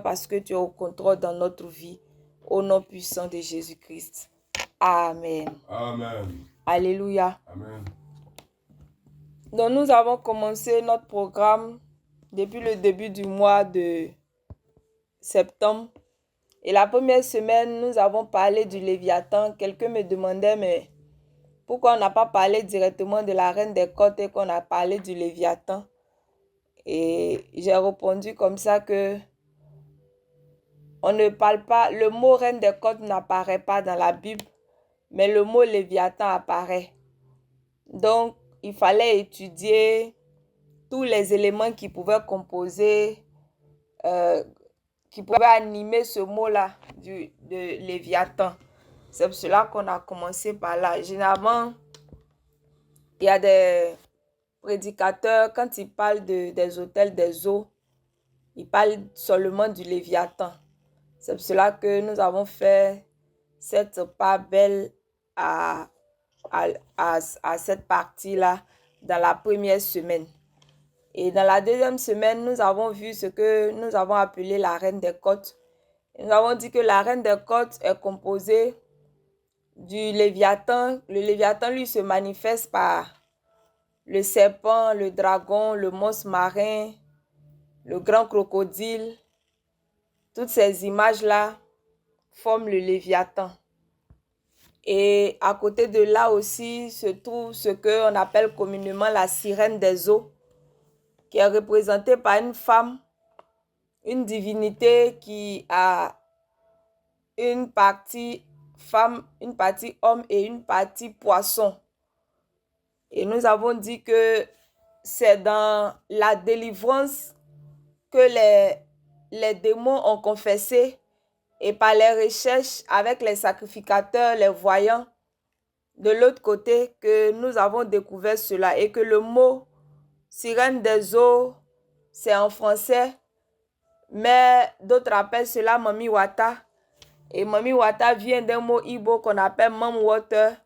parce que tu es au contrôle dans notre vie. Au nom puissant de Jésus-Christ. Amen. Amen. Alléluia. Amen. Donc nous avons commencé notre programme depuis le début du mois de septembre. Et la première semaine, nous avons parlé du Léviathan. Quelqu'un me demandait, mais pourquoi on n'a pas parlé directement de la reine des côtes et qu'on a parlé du Léviathan? Et j'ai répondu comme ça que on ne parle pas, le mot reine des côtes n'apparaît pas dans la Bible, mais le mot Léviathan apparaît. Donc, il fallait étudier tous les éléments qui pouvaient composer, qui pouvaient animer ce mot-là de Léviathan. C'est pour cela qu'on a commencé par là. Généralement, il y a des prédicateurs, quand ils parlent des hôtels des eaux, ils parlent seulement du Léviathan. C'est pour cela que nous avons fait cette part belle à cette partie-là dans la première semaine. Et dans la deuxième semaine, nous avons vu ce que nous avons appelé la reine des côtes. Nous avons dit que la reine des côtes est composée du Léviathan. Le Léviathan, lui, se manifeste par le serpent, le dragon, le monstre marin, le grand crocodile. Toutes ces images-là forment le Léviathan. Et à côté de là aussi se trouve ce qu'on appelle communément la sirène des eaux, qui est représentée par une femme, une divinité qui a une partie femme, une partie homme et une partie poisson. Et nous avons dit que c'est dans la délivrance que les démons ont confessé et par les recherches avec les sacrificateurs, les voyants, de l'autre côté, que nous avons découvert cela et que le mot sirène des eaux, c'est en français, mais d'autres appellent cela Mami Wata. Et Mami Wata vient d'un mot Igbo qu'on appelle Mam Water.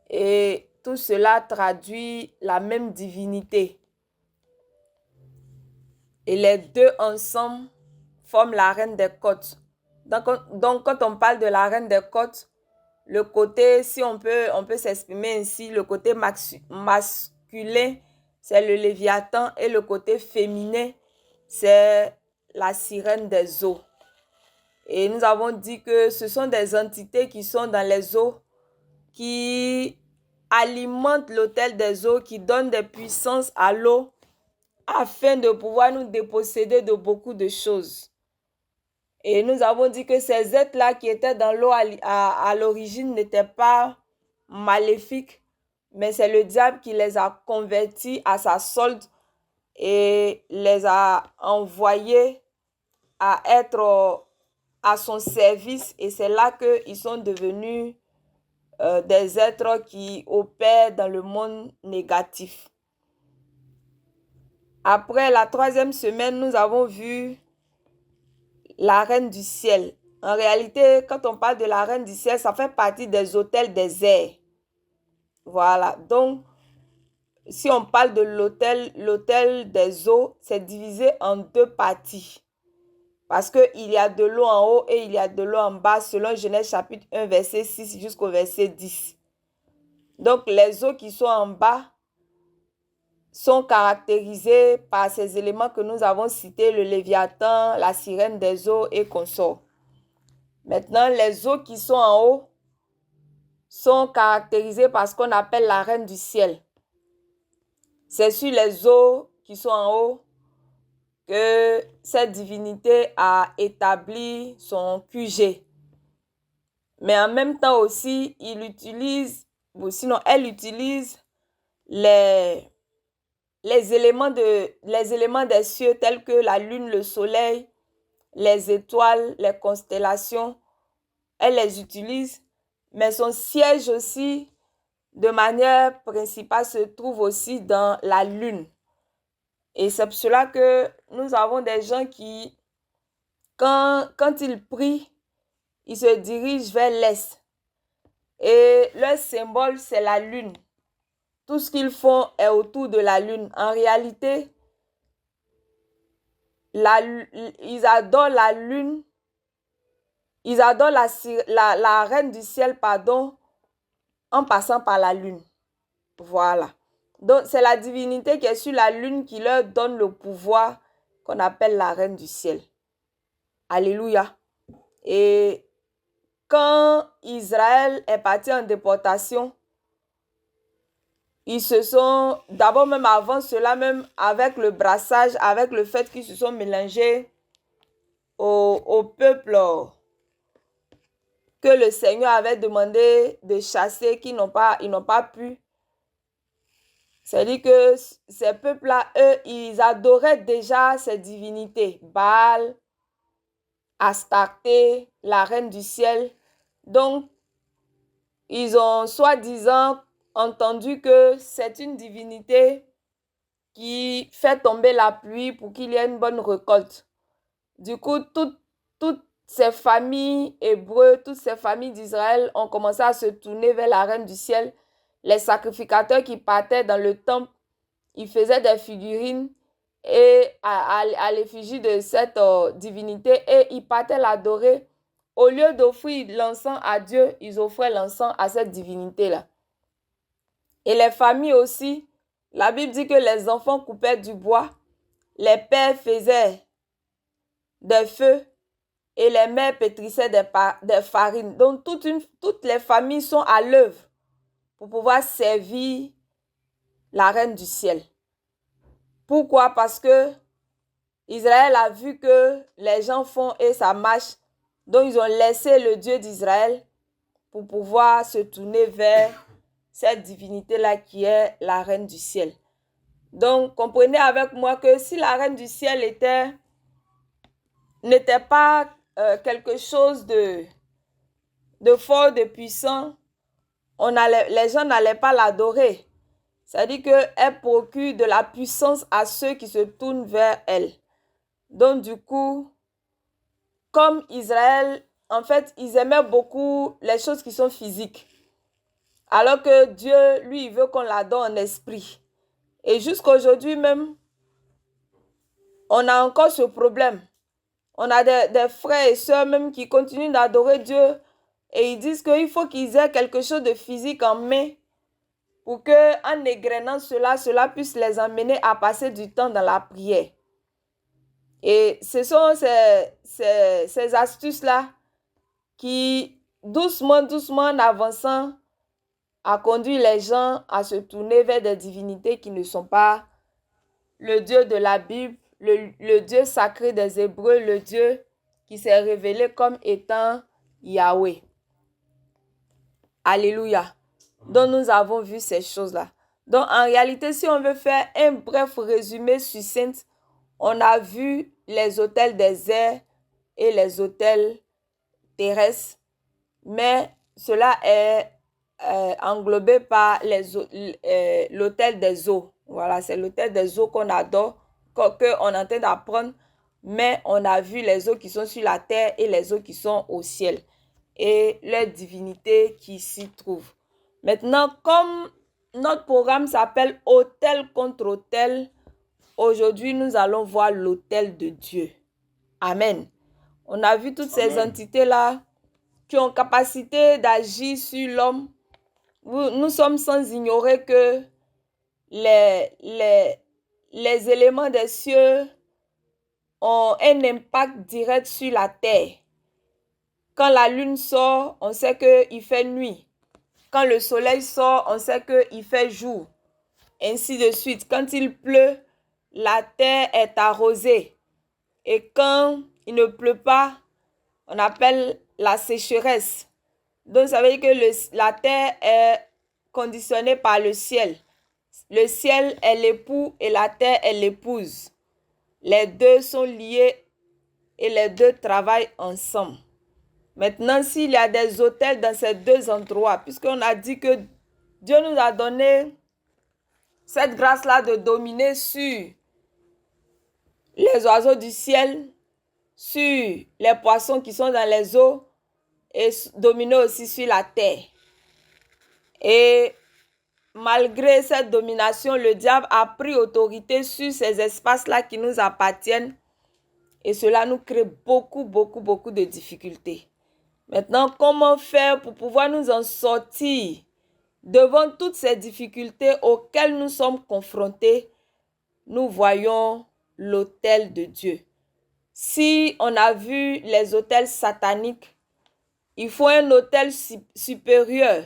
Et tout cela traduit la même divinité. Et les deux ensemble forment la reine des côtes. Donc quand on parle de la reine des côtes, le côté, si on peut s'exprimer ainsi, le côté masculin, c'est le Léviathan et le côté féminin, c'est la sirène des eaux. Et nous avons dit que ce sont des entités qui sont dans les eaux, qui alimentent l'autel des eaux, qui donnent des puissances à l'eau afin de pouvoir nous déposséder de beaucoup de choses. Et nous avons dit que ces êtres-là qui étaient dans l'eau à l'origine n'étaient pas maléfiques, mais c'est le diable qui les a convertis à sa solde et les a envoyés à être à son service. Et c'est là qu'ils sont devenus des êtres qui opèrent dans le monde négatif. Après la troisième semaine, nous avons vu la reine du ciel. En réalité, quand on parle de la reine du ciel, ça fait partie des hôtels des airs. Voilà. Donc, si on parle de l'hôtel des eaux, c'est divisé en deux parties. Parce qu'il y a de l'eau en haut et il y a de l'eau en bas, selon Genèse chapitre 1, verset 6 jusqu'au verset 10. Donc, les eaux qui sont en bas sont caractérisées par ces éléments que nous avons cités, le Léviathan, la sirène des eaux et consorts. Maintenant, les eaux qui sont en haut sont caractérisées par ce qu'on appelle la reine du ciel. C'est sur les eaux qui sont en haut que cette divinité a établi son QG. Mais en même temps aussi, elle utilise les éléments des cieux tels que la lune, le soleil, les étoiles, les constellations. Elle les utilise, mais son siège aussi, de manière principale, se trouve aussi dans la lune. Et c'est pour cela que nous avons des gens qui, quand ils prient, ils se dirigent vers l'est. Et leur symbole, c'est la lune. Tout ce qu'ils font est autour de la lune. En réalité, ils adorent la lune, ils adorent la reine du ciel, pardon, en passant par la lune. Voilà. Donc, c'est la divinité qui est sur la lune qui leur donne le pouvoir qu'on appelle la reine du ciel. Alléluia. Et quand Israël est parti en déportation, ils se sont, d'abord même avant cela, même avec le brassage, avec le fait qu'ils se sont mélangés au peuple que le Seigneur avait demandé de chasser, ils n'ont pas pu. C'est-à-dire que ces peuples-là, eux, ils adoraient déjà ces divinités. Baal, Astarté, la reine du ciel. Donc, ils ont soi-disant entendu que c'est une divinité qui fait tomber la pluie pour qu'il y ait une bonne récolte. Du coup, toutes ces familles hébreux, toutes ces familles d'Israël ont commencé à se tourner vers la reine du ciel. Les sacrificateurs qui partaient dans le temple, ils faisaient des figurines et à l'effigie de cette divinité et ils partaient l'adorer. Au lieu d'offrir l'encens à Dieu, ils offraient l'encens à cette divinité-là. Et les familles aussi, la Bible dit que les enfants coupaient du bois, les pères faisaient des feux et les mères pétrissaient des farines. Donc, toutes les familles sont à l'œuvre pour pouvoir servir la reine du ciel. Pourquoi? Parce que Israël a vu que les gens font et ça marche. Donc, ils ont laissé le Dieu d'Israël pour pouvoir se tourner vers cette divinité-là qui est la reine du ciel. Donc, comprenez avec moi que si la reine du ciel n'était pas quelque chose de fort, de puissant, les gens n'allaient pas l'adorer. C'est-à-dire qu'elle procure de la puissance à ceux qui se tournent vers elle. Donc, du coup, comme Israël, en fait, ils aimaient beaucoup les choses qui sont physiques. Alors que Dieu, lui, il veut qu'on l'adore en esprit. Et jusqu'à aujourd'hui même, on a encore ce problème. On a des frères et sœurs même qui continuent d'adorer Dieu et ils disent qu'il faut qu'ils aient quelque chose de physique en main pour qu'en égrenant cela puisse les emmener à passer du temps dans la prière. Et ce sont ces astuces-là qui, doucement, en avançant, a conduit les gens à se tourner vers des divinités qui ne sont pas le Dieu de la Bible, le Dieu sacré des Hébreux, le Dieu qui s'est révélé comme étant Yahweh. Alléluia. Donc nous avons vu ces choses-là. Donc en réalité, si on veut faire un bref résumé succinct, on a vu les autels des airs et les autels terrestres, mais cela est englobé par l'autel des eaux. Voilà, c'est l'autel des eaux qu'on adore, qu'on est en train d'apprendre, mais on a vu les eaux qui sont sur la terre et les eaux qui sont au ciel et les divinités qui s'y trouvent. Maintenant, comme notre programme s'appelle Autel contre autel, aujourd'hui nous allons voir l'autel de Dieu. Amen. On a vu toutes ces entités-là qui ont capacité d'agir sur l'homme. Nous sommes sans ignorer que les éléments des cieux ont un impact direct sur la terre. Quand la lune sort, on sait qu'il fait nuit. Quand le soleil sort, on sait qu'il fait jour. Ainsi de suite. Quand il pleut, la terre est arrosée. Et quand il ne pleut pas, on appelle la sécheresse. Donc, ça veut dire que la terre est conditionnée par le ciel. Le ciel est l'époux et la terre est l'épouse. Les deux sont liés et les deux travaillent ensemble. Maintenant, s'il y a des autels dans ces deux endroits, puisqu'on a dit que Dieu nous a donné cette grâce-là de dominer sur les oiseaux du ciel, sur les poissons qui sont dans les eaux et dominer aussi sur la terre. Et malgré cette domination, le diable a pris autorité sur ces espaces-là qui nous appartiennent Et cela nous crée beaucoup de difficultés. Maintenant, comment faire pour pouvoir nous en sortir devant toutes ces difficultés auxquelles nous sommes confrontés? Nous voyons l'autel de Dieu. Si on a vu les autels sataniques, il faut un autel supérieur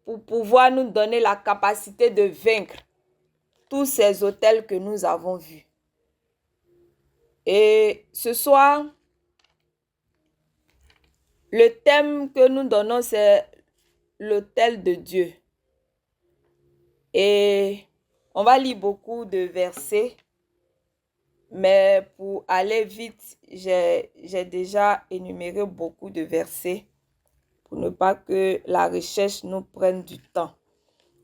pour pouvoir nous donner la capacité de vaincre tous ces autels que nous avons vus. Et ce soir, le thème que nous donnons, c'est l'autel de Dieu. Et on va lire beaucoup de versets, mais pour aller vite, j'ai déjà énuméré beaucoup de versets pour ne pas que la recherche nous prenne du temps.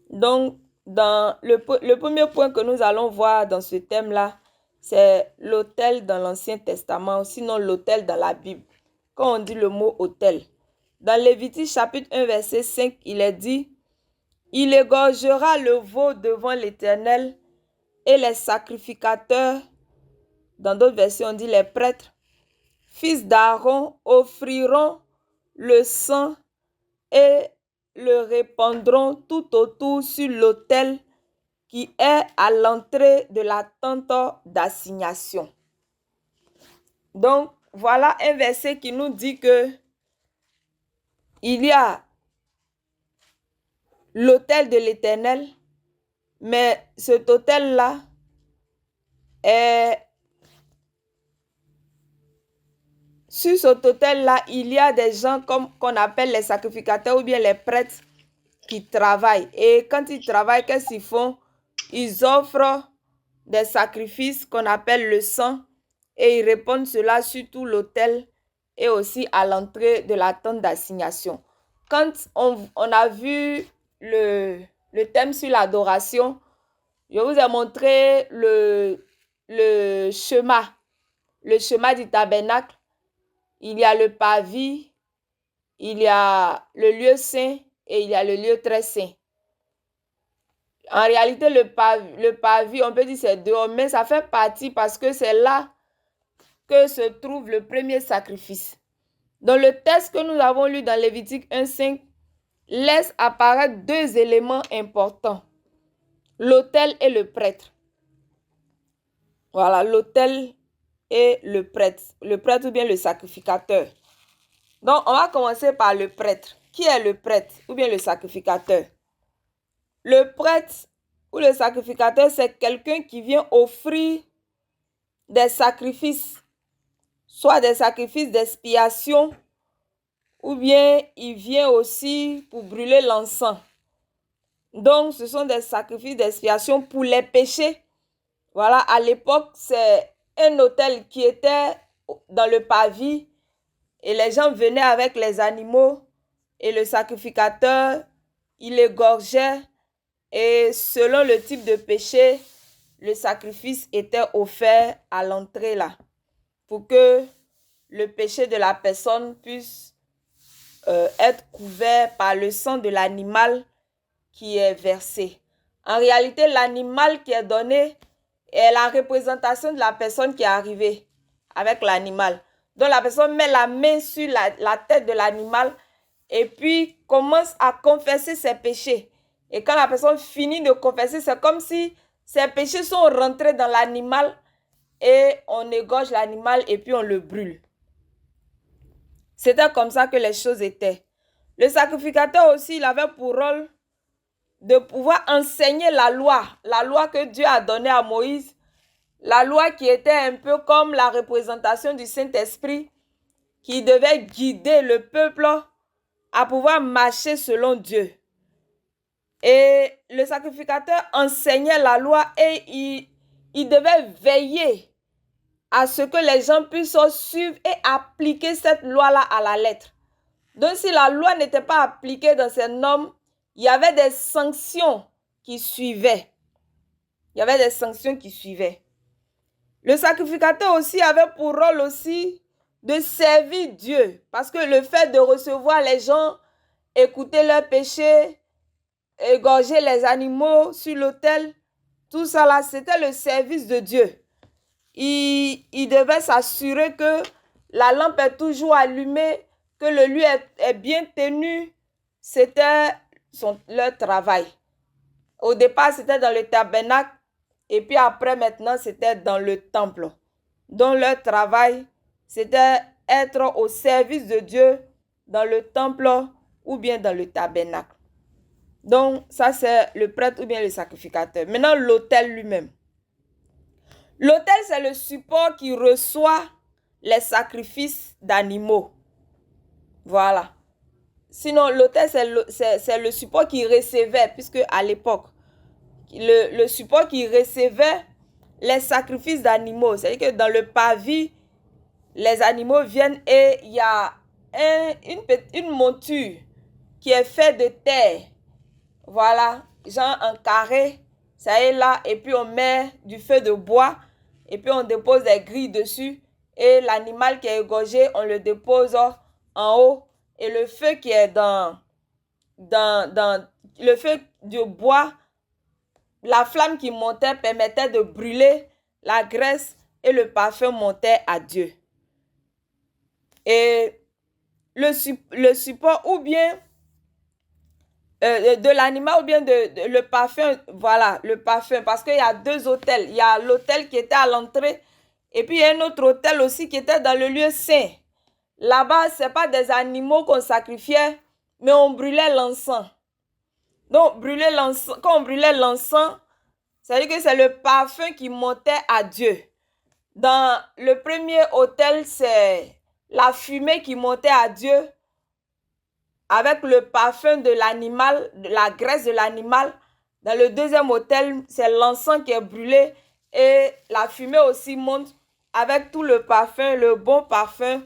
Donc, dans le premier point que nous allons voir dans ce thème-là, c'est l'autel dans l'Ancien Testament, sinon l'autel dans la Bible. Quand on dit le mot autel, dans Lévitique chapitre 1, verset 5, il est dit « Il égorgera le veau devant l'Éternel et les sacrificateurs, dans d'autres versions on dit les prêtres, fils d'Aaron, offriront le sang et le répandront tout autour sur l'autel qui est à l'entrée de la tente d'assignation. » Donc, voilà un verset qui nous dit que il y a l'autel de l'Éternel, mais cet autel-là est... Sur cet autel-là, il y a des gens qu'on appelle les sacrificateurs ou bien les prêtres qui travaillent. Et quand ils travaillent, qu'est-ce qu'ils font? Ils offrent des sacrifices qu'on appelle le sang et ils répandent cela sur tout l'autel et aussi à l'entrée de la tente d'assignation. Quand on a vu le thème sur l'adoration, je vous ai montré le schéma du tabernacle. Il y a le parvis, il y a le lieu saint et il y a le lieu très saint. En réalité, le parvis, on peut dire c'est dehors, mais ça fait partie parce que c'est là que se trouve le premier sacrifice. Dans le texte que nous avons lu dans Lévitique 1,5, laisse apparaître deux éléments importants, l'autel et le prêtre. Voilà, l'autel et le prêtre ou bien le sacrificateur. Donc, on va commencer par le prêtre. Qui est le prêtre ou bien le sacrificateur? Le prêtre ou le sacrificateur, c'est quelqu'un qui vient offrir des sacrifices, soit des sacrifices d'expiation, ou bien il vient aussi pour brûler l'encens. Donc, ce sont des sacrifices d'expiation pour les péchés. Voilà, à l'époque, c'est un autel qui était dans le parvis et les gens venaient avec les animaux et le sacrificateur, il égorgeait et selon le type de péché, le sacrifice était offert à l'entrée là pour que le péché de la personne puisse être couvert par le sang de l'animal qui est versé. En réalité, l'animal qui est donné est la représentation de la personne qui est arrivée avec l'animal. Donc la personne met la main sur la tête de l'animal et puis commence à confesser ses péchés. Et quand la personne finit de confesser, c'est comme si ses péchés sont rentrés dans l'animal et on égorge l'animal et puis on le brûle. C'était comme ça que les choses étaient. Le sacrificateur aussi, il avait pour rôle de pouvoir enseigner la loi que Dieu a donnée à Moïse, la loi qui était un peu comme la représentation du Saint-Esprit qui devait guider le peuple à pouvoir marcher selon Dieu. Et le sacrificateur enseignait la loi et il devait veiller à ce que les gens puissent suivre et appliquer cette loi-là à la lettre. Donc, si la loi n'était pas appliquée dans ces normes, il y avait des sanctions qui suivaient. Le sacrificateur aussi avait pour rôle aussi de servir Dieu. Parce que le fait de recevoir les gens, écouter leurs péchés, égorger les animaux sur l'autel, tout ça là, c'était le service de Dieu. il devait s'assurer que la lampe est toujours allumée, que le lieu est bien tenu. C'était leur travail. Au départ, c'était dans le tabernacle et puis après, maintenant, c'était dans le temple. Donc, leur travail, c'était être au service de Dieu dans le temple ou bien dans le tabernacle. Donc, ça, c'est le prêtre ou bien le sacrificateur. Maintenant, l'autel lui-même. L'autel, c'est le support qui reçoit les sacrifices d'animaux. Voilà. Sinon, l'autel, c'est le support qui recevait, puisque à l'époque, le support qui recevait les sacrifices d'animaux. C'est-à-dire que dans le parvis, les animaux viennent et il y a une monture qui est faite de terre. Voilà, genre en carré, ça est là, et puis on met du feu de bois, et puis on dépose des grilles dessus, et l'animal qui est égorgé, on le dépose en haut, et le feu qui est dans le feu du bois, la flamme qui montait permettait de brûler la graisse, et le parfum montait à Dieu. Et le support ou bien de l'animal ou bien le parfum, voilà, le parfum, parce qu'il y a deux autels. Il y a l'autel qui était à l'entrée et puis il y a un autre autel aussi qui était dans le lieu saint. Là-bas, ce n'est pas des animaux qu'on sacrifiait, mais on brûlait l'encens. Donc, quand on brûlait l'encens, ça veut dire que c'est le parfum qui montait à Dieu. Dans le premier autel, c'est la fumée qui montait à Dieu avec le parfum de l'animal, la graisse de l'animal. Dans le deuxième autel, c'est l'encens qui est brûlé et la fumée aussi monte avec tout le parfum, le bon parfum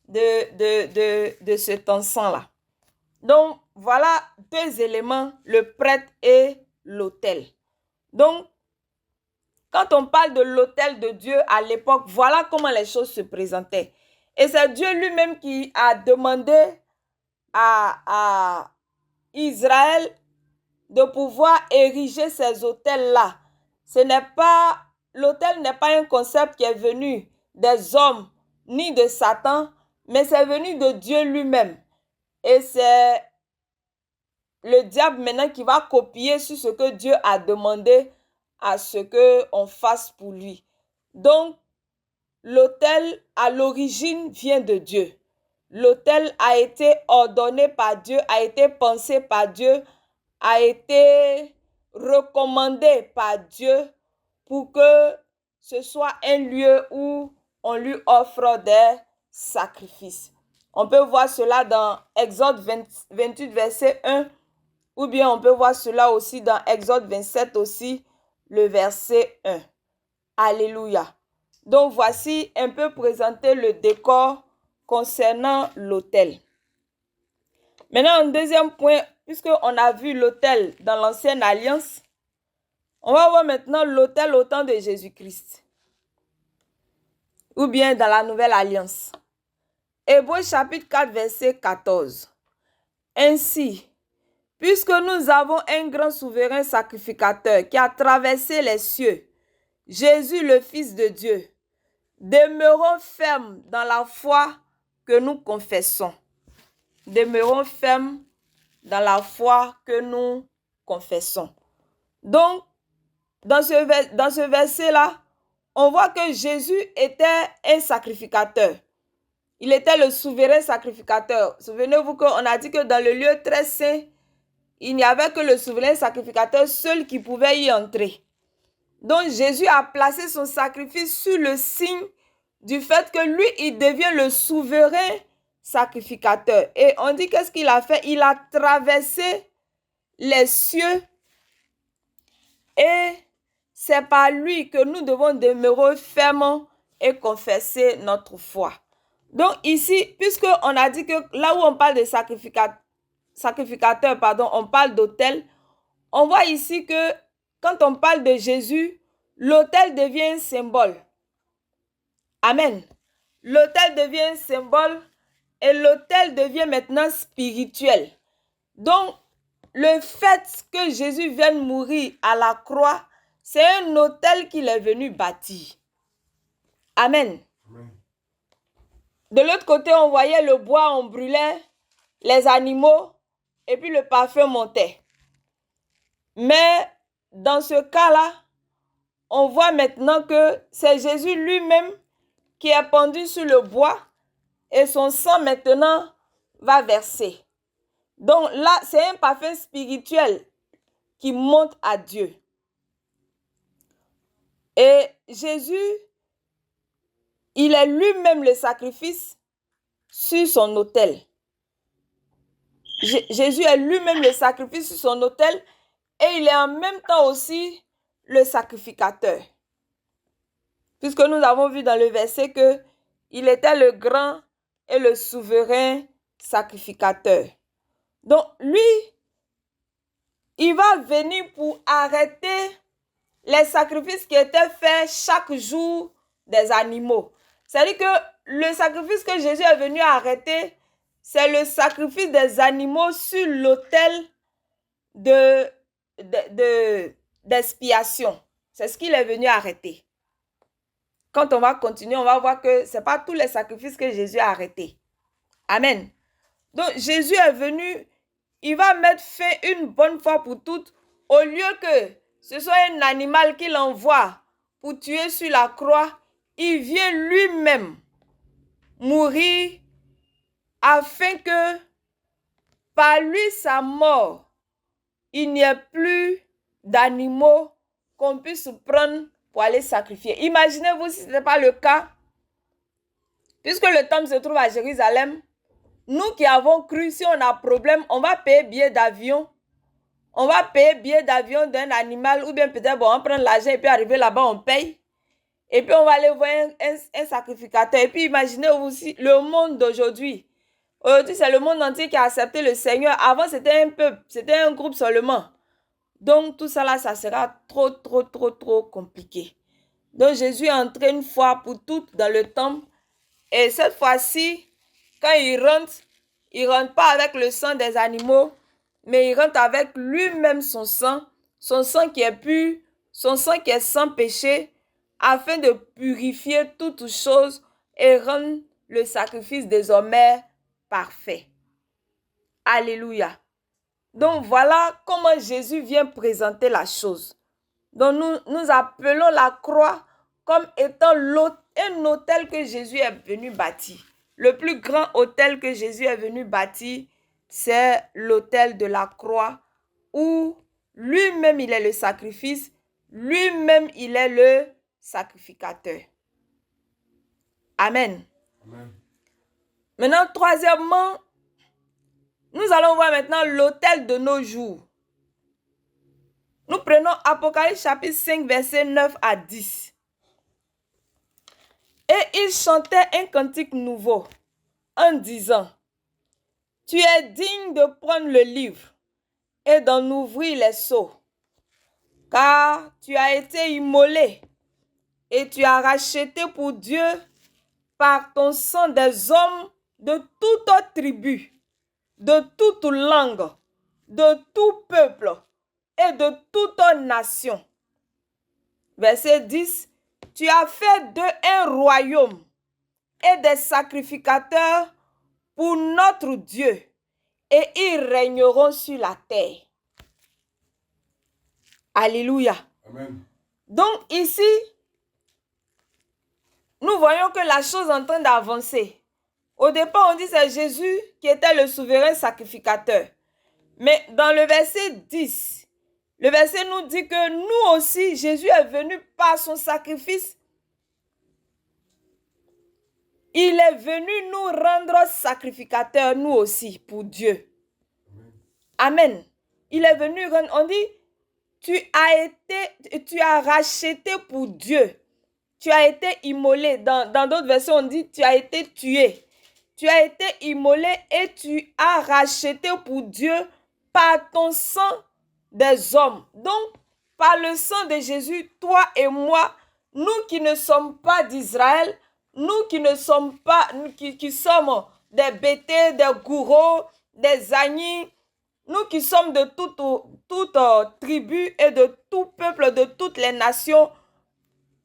de cet encens-là. Donc, voilà deux éléments, le prêtre et l'autel. Donc, quand on parle de l'autel de Dieu à l'époque, voilà comment les choses se présentaient. Et c'est Dieu lui-même qui a demandé à Israël de pouvoir ériger ces autels-là. L'autel n'est pas un concept qui est venu des hommes ni de Satan, mais c'est venu de Dieu lui-même. Et c'est le diable maintenant qui va copier sur ce que Dieu a demandé à ce qu'on fasse pour lui. Donc, l'autel à l'origine vient de Dieu. L'autel a été ordonné par Dieu, a été pensé par Dieu, a été recommandé par Dieu pour que ce soit un lieu où on lui offre des sacrifices. On peut voir cela dans Exode 28, verset 1, ou bien on peut voir cela aussi dans Exode 27 aussi, le verset 1. Alléluia. Donc, voici un peu présenter le décor concernant l'autel. Maintenant, un deuxième point, puisqu'on a vu l'autel dans l'ancienne alliance, on va voir maintenant l'autel au temps de Jésus-Christ. Ou bien dans la nouvelle alliance. Hébreux chapitre 4, verset 14. Ainsi, puisque nous avons un grand souverain sacrificateur qui a traversé les cieux, Jésus le Fils de Dieu, demeurons fermes dans la foi que nous confessons. Demeurons fermes dans la foi que nous confessons. Donc, dans ce verset-là, on voit que Jésus était un sacrificateur. Il était le souverain sacrificateur. Souvenez-vous qu'on a dit que dans le lieu très saint, il n'y avait que le souverain sacrificateur seul qui pouvait y entrer. Donc, Jésus a placé son sacrifice sur le signe du fait que lui, il devient le souverain sacrificateur. Et on dit qu'est-ce qu'il a fait? Il a traversé les cieux et c'est par lui que nous devons demeurer fermes et confesser notre foi. Donc ici, puisqu'on a dit que là où on parle de sacrificateur, on parle d'autel, on voit ici que quand on parle de Jésus, l'autel devient un symbole. Amen. L'autel devient un symbole et l'autel devient maintenant spirituel. Donc, le fait que Jésus vienne mourir à la croix, c'est un autel qu'il est venu bâtir. Amen. De l'autre côté, on voyait le bois, on brûlait les animaux et puis le parfum montait. Mais dans ce cas-là, on voit maintenant que c'est Jésus lui-même qui est pendu sur le bois et son sang maintenant va verser. Donc là, c'est un parfum spirituel qui monte à Dieu. Et Jésus, il est lui-même le sacrifice sur son autel. Jésus est lui-même le sacrifice sur son autel et il est en même temps aussi le sacrificateur. Puisque nous avons vu dans le verset qu'il était le grand et le souverain sacrificateur. Donc lui, il va venir pour arrêter les sacrifices qui étaient faits chaque jour des animaux. C'est-à-dire que le sacrifice que Jésus est venu arrêter, c'est le sacrifice des animaux sur l'autel d'expiation. C'est ce qu'il est venu arrêter. Quand on va continuer, on va voir que ce n'est pas tous les sacrifices que Jésus a arrêtés. Amen. Donc Jésus est venu, il va mettre fin une bonne fois pour toutes, au lieu que ce soit un animal qu'il envoie pour tuer sur la croix, il vient lui-même mourir afin que par lui, sa mort, il n'y ait plus d'animaux qu'on puisse prendre pour aller sacrifier. Imaginez-vous si ce n'était pas le cas, puisque le temple se trouve à Jérusalem, nous qui avons cru, si on a problème, on va payer billet d'avion. On va payer billet d'avion d'un animal ou bien peut-être bon, on prend l'argent et puis arriver là-bas, on paye. Et puis on va aller voir un sacrificateur. Et puis imaginez aussi le monde d'aujourd'hui. Aujourd'hui, c'est le monde entier qui a accepté le Seigneur. Avant, c'était un peuple, c'était un groupe seulement. Donc tout ça là, ça sera trop compliqué. Donc Jésus est entré une fois pour toutes dans le temple. Et cette fois-ci, quand il rentre pas avec le sang des animaux, mais il rentre avec lui-même son sang qui est pur, son sang qui est sans péché, afin de purifier toutes choses et rendre le sacrifice désormais parfait. Alléluia. Donc voilà comment Jésus vient présenter la chose. Donc nous appelons la croix comme étant un autel que Jésus est venu bâtir. Le plus grand autel que Jésus est venu bâtir, c'est l'autel de la croix où lui-même il est le sacrifice, lui-même il est le sacrificateur. Amen. Amen. Maintenant, troisièmement, nous allons voir maintenant l'autel de nos jours. Nous prenons Apocalypse chapitre 5, verset 9 à 10. Et il chantait un cantique nouveau en disant, « Tu es digne de prendre le livre et d'en ouvrir les sceaux, car tu as été immolé et tu as racheté pour Dieu par ton sang des hommes de toute tribu, de toute langue, de tout peuple et de toute nation. » Verset 10. Tu as fait d'eux un royaume et des sacrificateurs pour notre Dieu, et ils régneront sur la terre. Alléluia. Amen. Donc ici, nous voyons que la chose est en train d'avancer. Au départ, on dit que c'est Jésus qui était le souverain sacrificateur. Mais dans le verset 10, le verset nous dit que nous aussi, Jésus est venu par son sacrifice. Il est venu nous rendre sacrificateurs, nous aussi, pour Dieu. Amen. Il est venu rendre, on dit, tu as racheté pour Dieu. Tu as été immolé. Dans d'autres versions, on dit, tu as été tué. Tu as été immolé et tu as racheté pour Dieu par ton sang des hommes. Donc, par le sang de Jésus, toi et moi, nous qui ne sommes pas d'Israël, nous qui ne sommes pas, qui sommes des Bétés, des Gourous, des Agnis, nous qui sommes de toute tribu et de tout peuple, de toutes les nations,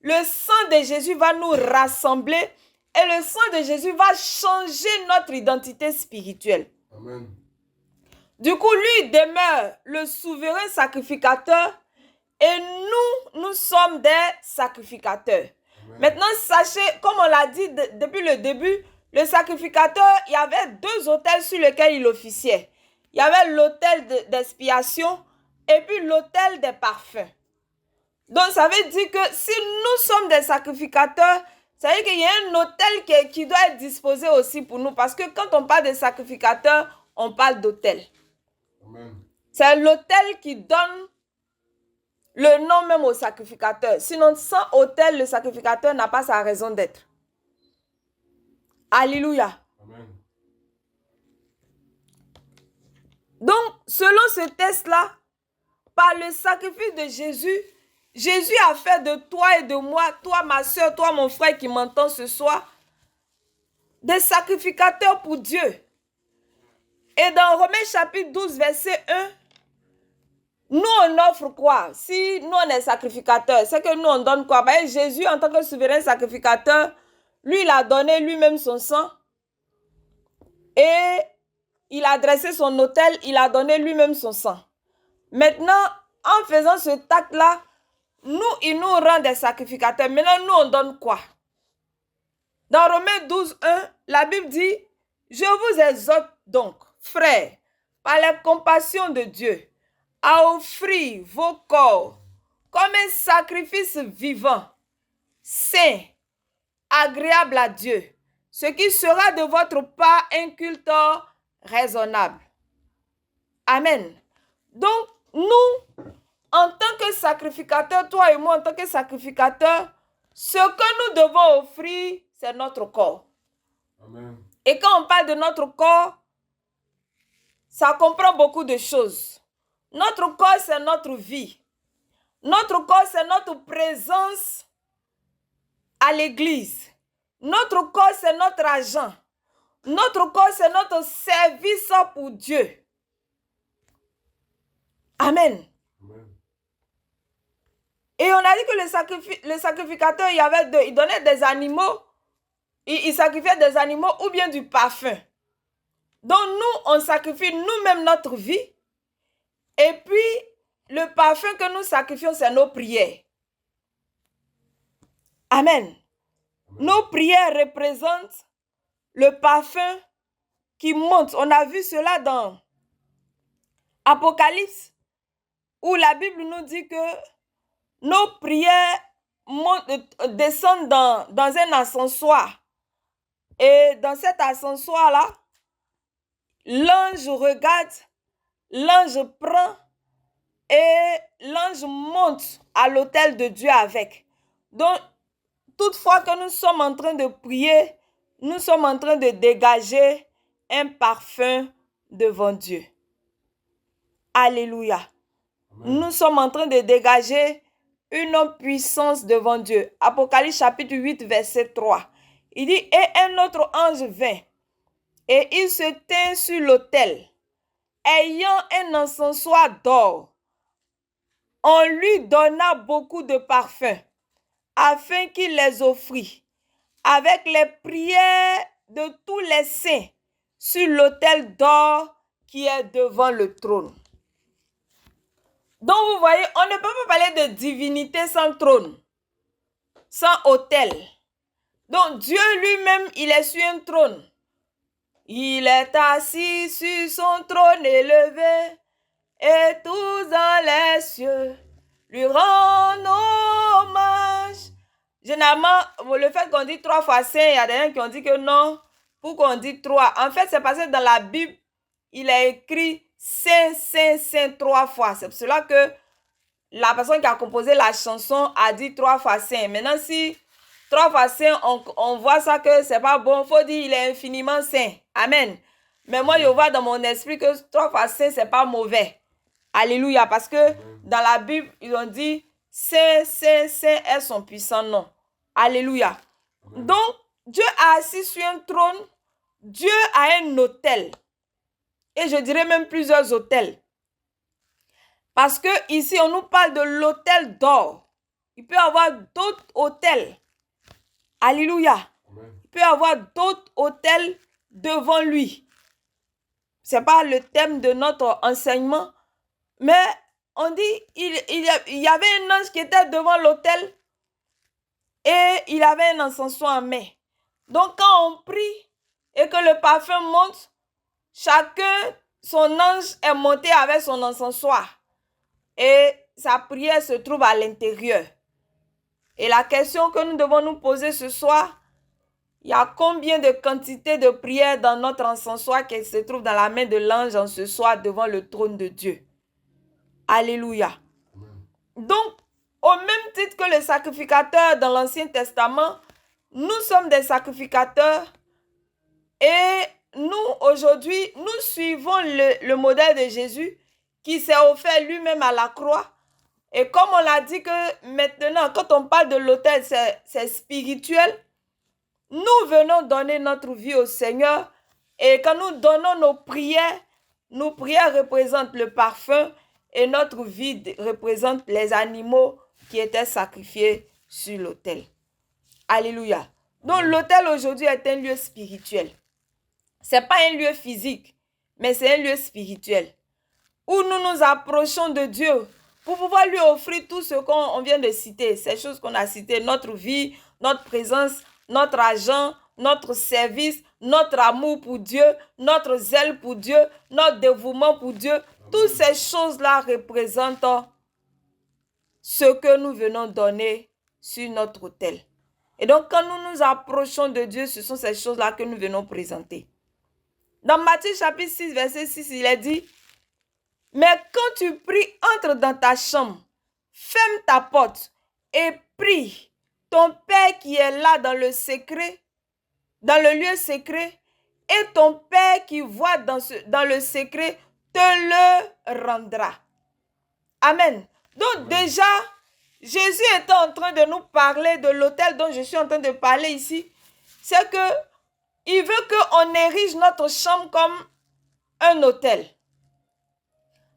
le sang de Jésus va nous rassembler et le sang de Jésus va changer notre identité spirituelle. Amen. Du coup, lui demeure le souverain sacrificateur et nous sommes des sacrificateurs. Amen. Maintenant, sachez, comme on l'a dit depuis le début, le sacrificateur, il y avait deux autels sur lesquels il officiait. Il y avait l'autel d'expiation et puis l'autel des parfums. Donc, ça veut dire que si nous sommes des sacrificateurs, ça veut dire qu'il y a un autel qui doit être disposé aussi pour nous. Parce que quand on parle de sacrificateurs, on parle d'autel. C'est l'autel qui donne le nom même au sacrificateur. Sinon, sans autel, le sacrificateur n'a pas sa raison d'être. Alléluia. Amen. Donc, selon ce test-là, par le sacrifice de Jésus, Jésus a fait de toi et de moi, toi ma soeur, toi mon frère qui m'entend ce soir, des sacrificateurs pour Dieu. Et dans Romains chapitre 12, verset 1, nous on offre quoi? Si nous on est sacrificateurs, c'est que nous on donne quoi? Ben, Jésus en tant que souverain sacrificateur, lui il a donné lui-même son sang et il a dressé son autel, il a donné lui-même son sang. Maintenant, en faisant ce acte-là, il nous rend des sacrificateurs. Maintenant, nous, on donne quoi? Dans Romains 12, 1, la Bible dit, « Je vous exhorte donc, frères, par la compassion de Dieu, à offrir vos corps comme un sacrifice vivant, saint, agréable à Dieu, ce qui sera de votre part un culte raisonnable. » Amen. Donc, nous, en tant que sacrificateurs, toi et moi, en tant que sacrificateurs, ce que nous devons offrir, c'est notre corps. Amen. Et quand on parle de notre corps, ça comprend beaucoup de choses. Notre corps, c'est notre vie. Notre corps, c'est notre présence à l'église. Notre corps, c'est notre argent. Notre corps, c'est notre service pour Dieu. Amen. Amen. Et on a dit que le sacrificateur, il donnait des animaux, il sacrifiait des animaux ou bien du parfum. Donc nous, on sacrifie nous-mêmes notre vie. Et puis, le parfum que nous sacrifions, c'est nos prières. Amen. Amen. Nos prières représentent le parfum qui monte. On a vu cela dans Apocalypse, où la Bible nous dit que nos prières descendent dans un ascensoir. Et dans cet ascensoir-là, l'ange regarde, l'ange prend et l'ange monte à l'autel de Dieu avec. Donc, toutefois que nous sommes en train de prier, nous sommes en train de dégager un parfum devant Dieu. Alléluia. Amen. Nous sommes en train de dégager une puissance devant Dieu. Apocalypse chapitre 8, verset 3. Il dit, et un autre ange vint, et il se tint sur l'autel, ayant un encensoir d'or. On lui donna beaucoup de parfums, afin qu'il les offrît, avec les prières de tous les saints, sur l'autel d'or qui est devant le trône. Donc vous voyez, on ne peut pas parler de divinité sans trône, sans autel. Donc Dieu lui-même, il est sur un trône. Il est assis sur son trône élevé, et tous dans les cieux lui rendent hommage. Généralement, le fait qu'on dit 3 fois saint, il y a des gens qui ont dit que non, pourquoi on dit 3? En fait, c'est parce que dans la Bible, il est écrit saint, saint, saint 3 fois. C'est pour cela que la personne qui a composé la chanson a dit 3 fois saint. Maintenant, si 3 fois saint, on voit ça que c'est pas bon, il faut dire il est infiniment saint. Amen. Mais moi, je vois dans mon esprit que 3 fois saint, c'est pas mauvais. Alléluia. Parce que dans la Bible, ils ont dit saint, saint, saint est son puissant nom. Alléluia. Amen. Donc, Dieu a assis sur un trône. Dieu a un autel. Et je dirais même plusieurs autels. Parce que ici, on nous parle de l'autel d'or. Il peut y avoir d'autres autels. Alléluia. Il peut y avoir d'autres autels devant lui. Ce n'est pas le thème de notre enseignement, mais on dit il y avait un ange qui était devant l'autel et il avait un encensoir en main. Donc quand on prie et que le parfum monte, chacun, son ange est monté avec son encensoir et sa prière se trouve à l'intérieur. Et la question que nous devons nous poser ce soir, il y a combien de quantité de prières dans notre encensoir qui se trouve dans la main de l'ange en ce soir devant le trône de Dieu? Alléluia. Donc, au même titre que les sacrificateurs dans l'Ancien Testament, nous sommes des sacrificateurs et nous, aujourd'hui, nous suivons le modèle de Jésus qui s'est offert lui-même à la croix. Et comme on l'a dit que maintenant, quand on parle de l'autel, c'est spirituel, nous venons donner notre vie au Seigneur et quand nous donnons nos prières représentent le parfum et notre vie représente les animaux qui étaient sacrifiés sur l'autel. Alléluia. Donc l'autel aujourd'hui est un lieu spirituel. Ce n'est pas un lieu physique, mais c'est un lieu spirituel où nous nous approchons de Dieu pour pouvoir lui offrir tout ce qu'on vient de citer, ces choses qu'on a citées, notre vie, notre présence, notre argent, notre service, notre amour pour Dieu, notre zèle pour Dieu, notre dévouement pour Dieu. Toutes ces choses-là représentent ce que nous venons donner sur notre autel. Et donc, quand nous nous approchons de Dieu, ce sont ces choses-là que nous venons présenter. Dans Matthieu chapitre 6, verset 6, il est dit: mais quand tu pries, entre dans ta chambre, ferme ta porte et prie ton Père qui est là dans le secret, dans le lieu secret, et ton Père qui voit dans le secret te le rendra. Amen. Donc déjà, Jésus était en train de nous parler de l'autel dont je suis en train de parler ici. C'est que il veut qu'on érige notre chambre comme un autel.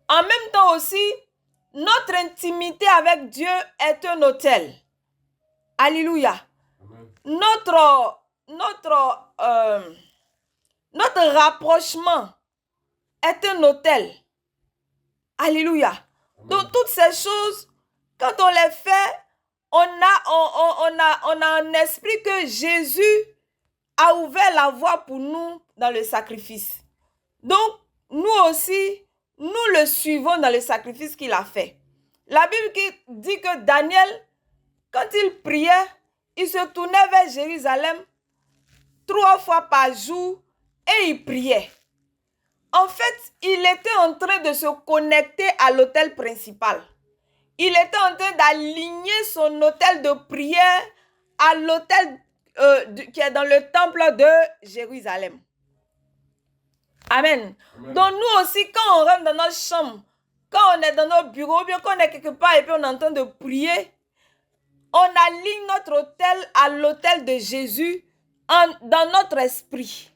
En même temps aussi, notre intimité avec Dieu est un autel. Alléluia. Notre rapprochement est un autel. Alléluia. Donc toutes ces choses, quand on les fait, on a un esprit que Jésus a ouvert la voie pour nous dans le sacrifice. Donc nous aussi, nous le suivons dans le sacrifice qu'il a fait. La Bible dit que Daniel, quand il priait, il se tournait vers Jérusalem 3 fois par jour et il priait. En fait, il était en train de se connecter à l'autel principal. Il était en train d'aligner son autel de prière à l'autel qui est dans le temple de Jérusalem. Amen. Donc nous aussi, quand on rentre dans notre chambre, quand on est dans notre bureau, bien qu'on est quelque part et puis on est en train de prier, on aligne notre autel à l'autel de Jésus dans notre esprit.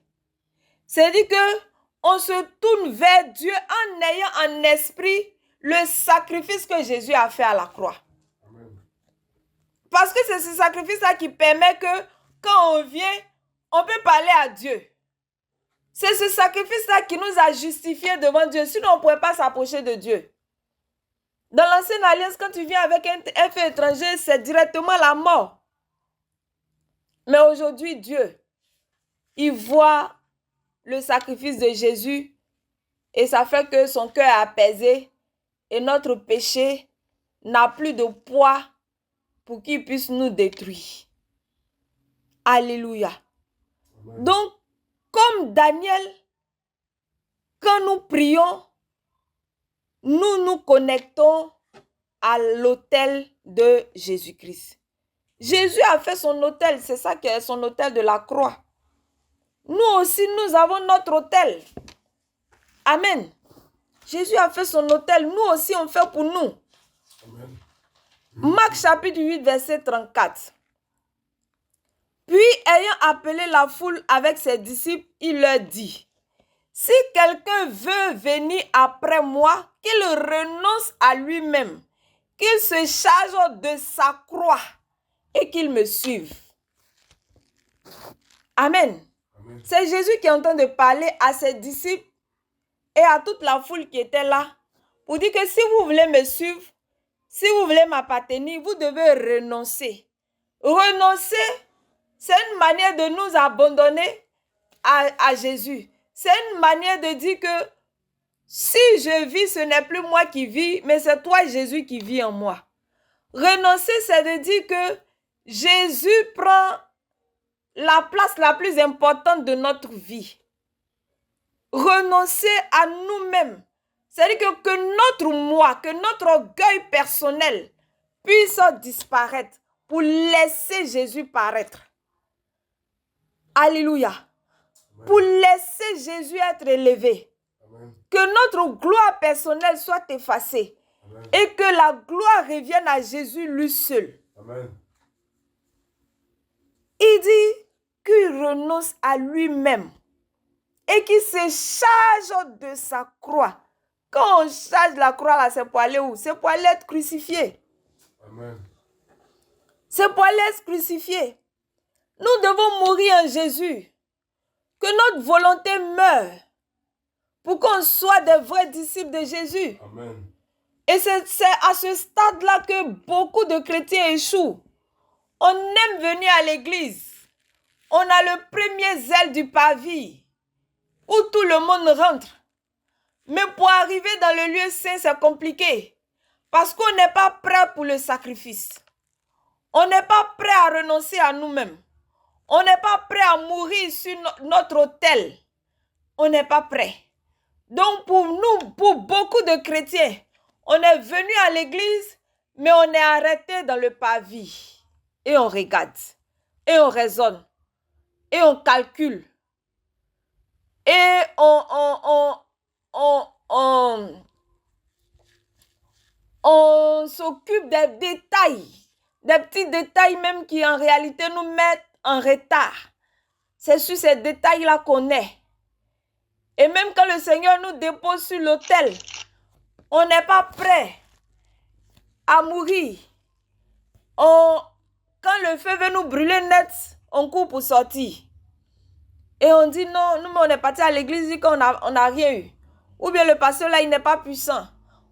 C'est-à-dire qu'on se tourne vers Dieu en ayant en esprit le sacrifice que Jésus a fait à la croix. Amen. Parce que c'est ce sacrifice-là qui permet que quand on vient, on peut parler à Dieu. C'est ce sacrifice-là qui nous a justifiés devant Dieu. Sinon, on ne pourrait pas s'approcher de Dieu. Dans l'ancienne alliance, quand tu viens avec un fait étranger, c'est directement la mort. Mais aujourd'hui, Dieu, il voit le sacrifice de Jésus et ça fait que son cœur est apaisé et notre péché n'a plus de poids pour qu'il puisse nous détruire. Alléluia. Amen. Donc, comme Daniel, quand nous prions, nous nous connectons à l'autel de Jésus-Christ. Jésus a fait son autel, c'est ça qui est son autel de la croix. Nous aussi, nous avons notre autel. Amen. Jésus a fait son autel, nous aussi on fait pour nous. Amen. Marc chapitre 8, verset 34. Puis, ayant appelé la foule avec ses disciples, il leur dit: si quelqu'un veut venir après moi, qu'il renonce à lui-même qu'il se charge de sa croix et qu'il me suive. Amen. Amen. C'est Jésus qui est en train de parler à ses disciples et à toute la foule qui était là pour dire que si vous voulez me suivre, si vous voulez m'appartenir, vous devez renoncer. Renoncer, c'est une manière de nous abandonner à Jésus. C'est une manière de dire que si je vis, ce n'est plus moi qui vis, mais c'est toi, Jésus, qui vis en moi. Renoncer, c'est de dire que Jésus prend la place la plus importante de notre vie. Renoncer à nous-mêmes. C'est-à-dire que notre moi, que notre orgueil personnel puisse disparaître pour laisser Jésus paraître. Alléluia. Amen. Pour laisser Jésus être élevé. Amen. Que notre gloire personnelle soit effacée. Amen. Et que la gloire revienne à Jésus lui seul. Amen. Il dit qu'il renonce à lui-même et qu'il se charge de sa croix. Quand on charge la croix, là, c'est pour aller où? C'est pour aller être crucifié. Amen. C'est pour aller être crucifié. Nous devons mourir en Jésus. Que notre volonté meure pour qu'on soit des vrais disciples de Jésus. Amen. Et c'est à ce stade-là que beaucoup de chrétiens échouent. On aime venir à l'église. On a le premier zèle du pavis où tout le monde rentre. Mais pour arriver dans le lieu saint, c'est compliqué. Parce qu'on n'est pas prêt pour le sacrifice. On n'est pas prêt à renoncer à nous-mêmes. On n'est pas prêt à mourir sur notre autel. On n'est pas prêt. Donc pour nous, pour beaucoup de chrétiens, on est venu à l'église, mais on est arrêté dans le pavis. Et on regarde. Et on raisonne. Et on calcule. Et on s'occupe des détails. Des petits détails même qui en réalité nous mettent en retard. C'est sur ces détails-là qu'on est. Et même quand le Seigneur nous dépose sur l'autel, on n'est pas prêt à mourir. Quand le feu veut nous brûler net, on court pour sortir. Et on dit non, nous on est parti à l'église et qu'on n'a rien eu. Ou bien le pasteur là, il n'est pas puissant.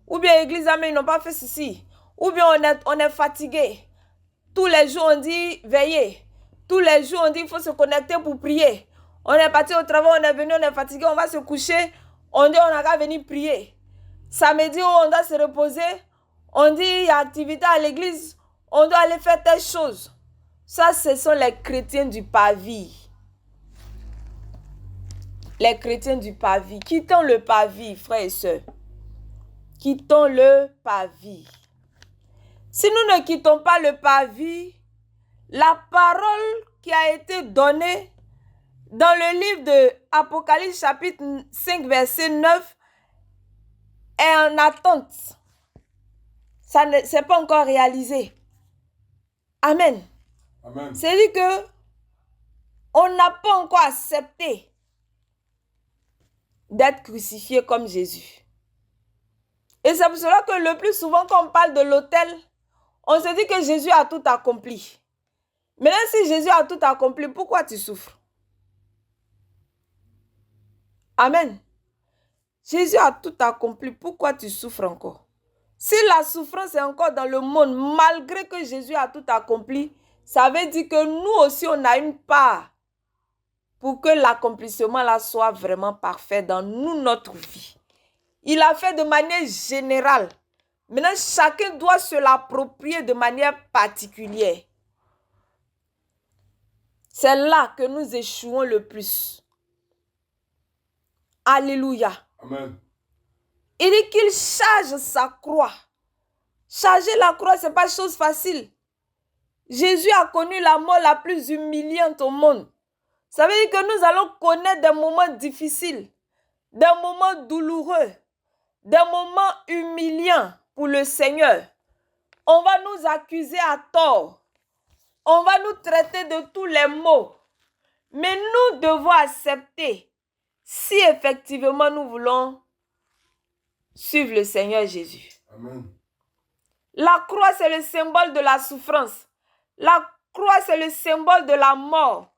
Ou bien l'église là, mais ils n'ont pas fait ceci. Ou bien on est fatigué. Tous les jours on dit veillez. Tous les jours on dit il faut se connecter pour prier. On est parti au travail, on est venu, on est fatigué, on va se coucher. On dit on n'a qu'à venir prier. Samedi on doit se reposer. On dit il y a activité à l'église. On doit aller faire telle chose. Ça, ce sont les chrétiens du pavis. Les chrétiens du pavis. Quittons le pavis, frères et sœurs. Quittons le pavis. Si nous ne quittons pas le pavis, la parole qui a été donnée dans le livre de Apocalypse chapitre 5 verset 9 est en attente. Ça ne s'est pas encore réalisé. Amen. Amen. C'est-à-dire que on n'a pas encore accepté d'être crucifié comme Jésus. Et c'est pour cela que le plus souvent quand on parle de l'autel, on se dit que Jésus a tout accompli. Maintenant, si Jésus a tout accompli, pourquoi tu souffres? Amen. Jésus a tout accompli, pourquoi tu souffres encore? Si la souffrance est encore dans le monde, malgré que Jésus a tout accompli, ça veut dire que nous aussi, on a une part pour que l'accomplissement là soit vraiment parfait dans nous, notre vie. Il a fait de manière générale. Maintenant, chacun doit se l'approprier de manière particulière. C'est là que nous échouons le plus. Alléluia. Amen. Il dit qu'il charge sa croix. Charger la croix, ce n'est pas chose facile. Jésus a connu la mort la plus humiliante au monde. Ça veut dire que nous allons connaître des moments difficiles, des moments douloureux, des moments humiliants pour le Seigneur. On va nous accuser à tort. On va nous traiter de tous les maux. Mais nous devons accepter si effectivement nous voulons suivre le Seigneur Jésus. Amen. La croix, c'est le symbole de la souffrance. La croix, c'est le symbole de la mort.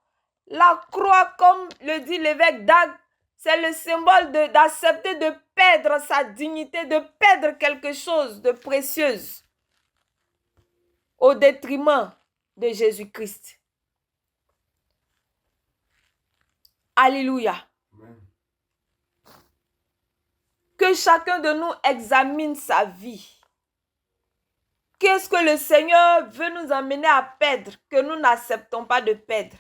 La croix, comme le dit l'évêque d'Agde, c'est le symbole d'accepter de perdre sa dignité, de perdre quelque chose de précieux au détriment de Jésus-Christ. Alléluia. Amen. Que chacun de nous examine sa vie. Qu'est-ce que le Seigneur veut nous amener à perdre, que nous n'acceptons pas de perdre?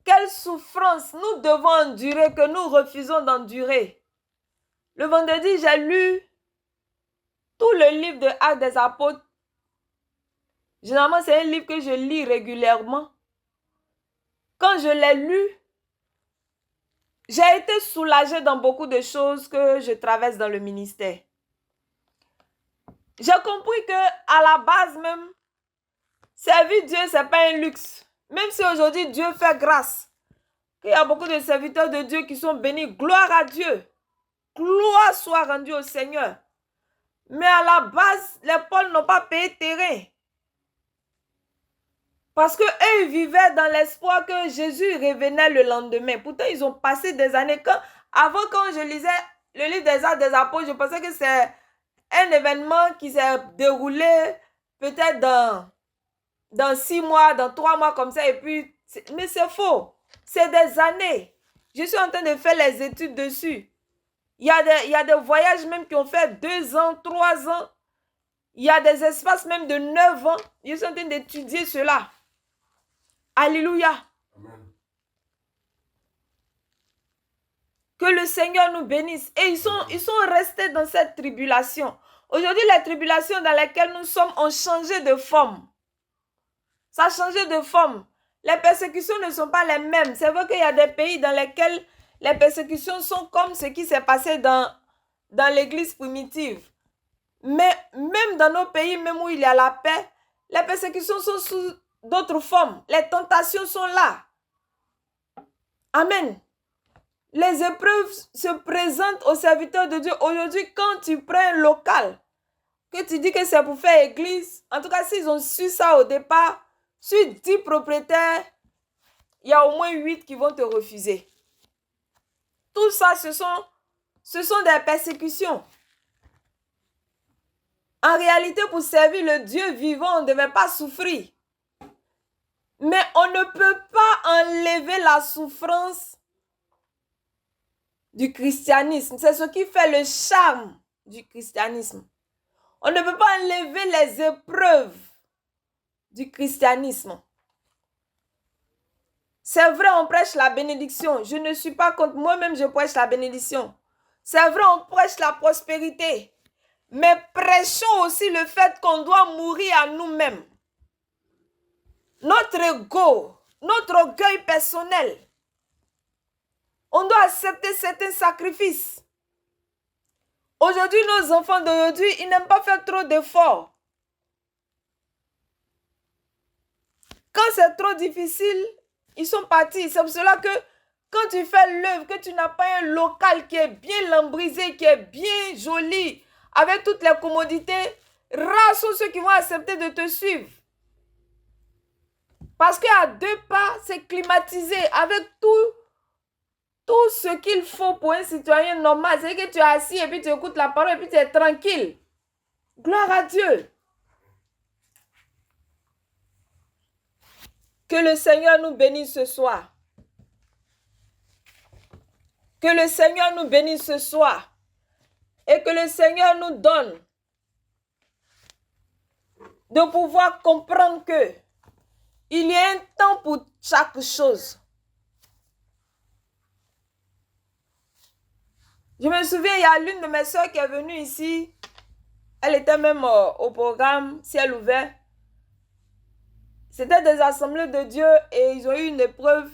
Quelle souffrance nous devons endurer, que nous refusons d'endurer? Le vendredi, j'ai lu tout le livre de Actes des Apôtres. Généralement, c'est un livre que je lis régulièrement. Quand je l'ai lu, j'ai été soulagée dans beaucoup de choses que je traverse dans le ministère. J'ai compris que à la base même, servir Dieu, ce n'est pas un luxe. Même si aujourd'hui Dieu fait grâce, qu'il y a beaucoup de serviteurs de Dieu qui sont bénis, gloire à Dieu. Gloire soit rendue au Seigneur. Mais à la base, les Pauls n'ont pas payé terrain. Parce qu'eux, ils vivaient dans l'espoir que Jésus revenait le lendemain. Pourtant, ils ont passé des années. Avant, quand je lisais le livre des Actes des Apôtres, je pensais que c'est un événement qui s'est déroulé peut-être dans 6 mois, dans 3 mois comme ça. Et puis, mais c'est faux. C'est des années. Je suis en train de faire les études dessus. Il y a des voyages même qui ont fait 2 ans, 3 ans. Il y a des espaces même de 9 ans. Je suis en train d'étudier cela. Alléluia. Amen. Que le Seigneur nous bénisse. Et ils sont restés dans cette tribulation. Aujourd'hui, les tribulations dans lesquelles nous sommes ont changé de forme. Ça a changé de forme. Les persécutions ne sont pas les mêmes. C'est vrai qu'il y a des pays dans lesquels les persécutions sont comme ce qui s'est passé dans l'église primitive. Mais même dans nos pays, même où il y a la paix, les persécutions sont sous d'autres formes. Les tentations sont là. Amen. Les épreuves se présentent aux serviteurs de Dieu. Aujourd'hui, quand tu prends un local, que tu dis que c'est pour faire église, en tout cas, s'ils ont su ça au départ, sur 10 propriétaires, il y a au moins 8 qui vont te refuser. Tout ça, ce sont des persécutions. En réalité, pour servir le Dieu vivant, on ne devait pas souffrir. Mais on ne peut pas enlever la souffrance du christianisme. C'est ce qui fait le charme du christianisme. On ne peut pas enlever les épreuves du christianisme. C'est vrai, on prêche la bénédiction. Je ne suis pas contre moi-même, je prêche la bénédiction. C'est vrai, on prêche la prospérité. Mais prêchons aussi le fait qu'on doit mourir à nous-mêmes. Notre ego, notre orgueil personnel. On doit accepter certains sacrifices. Aujourd'hui, nos enfants d'aujourd'hui, ils n'aiment pas faire trop d'efforts. Quand c'est trop difficile, ils sont partis. C'est pour cela que quand tu fais l'œuvre, que tu n'as pas un local qui est bien lambrisé, qui est bien joli, avec toutes les commodités, rares sont ceux qui vont accepter de te suivre. Parce qu'à 2 pas, c'est climatisé avec tout ce qu'il faut pour un citoyen normal. C'est que tu es assis et puis tu écoutes la parole et puis tu es tranquille. Gloire à Dieu. Que le Seigneur nous bénisse ce soir. Que le Seigneur nous bénisse ce soir. Et que le Seigneur nous donne de pouvoir comprendre que il y a un temps pour chaque chose. Je me souviens, il y a l'une de mes soeurs qui est venue ici. Elle était même au programme Ciel ouvert. C'était des assemblées de Dieu et ils ont eu une épreuve.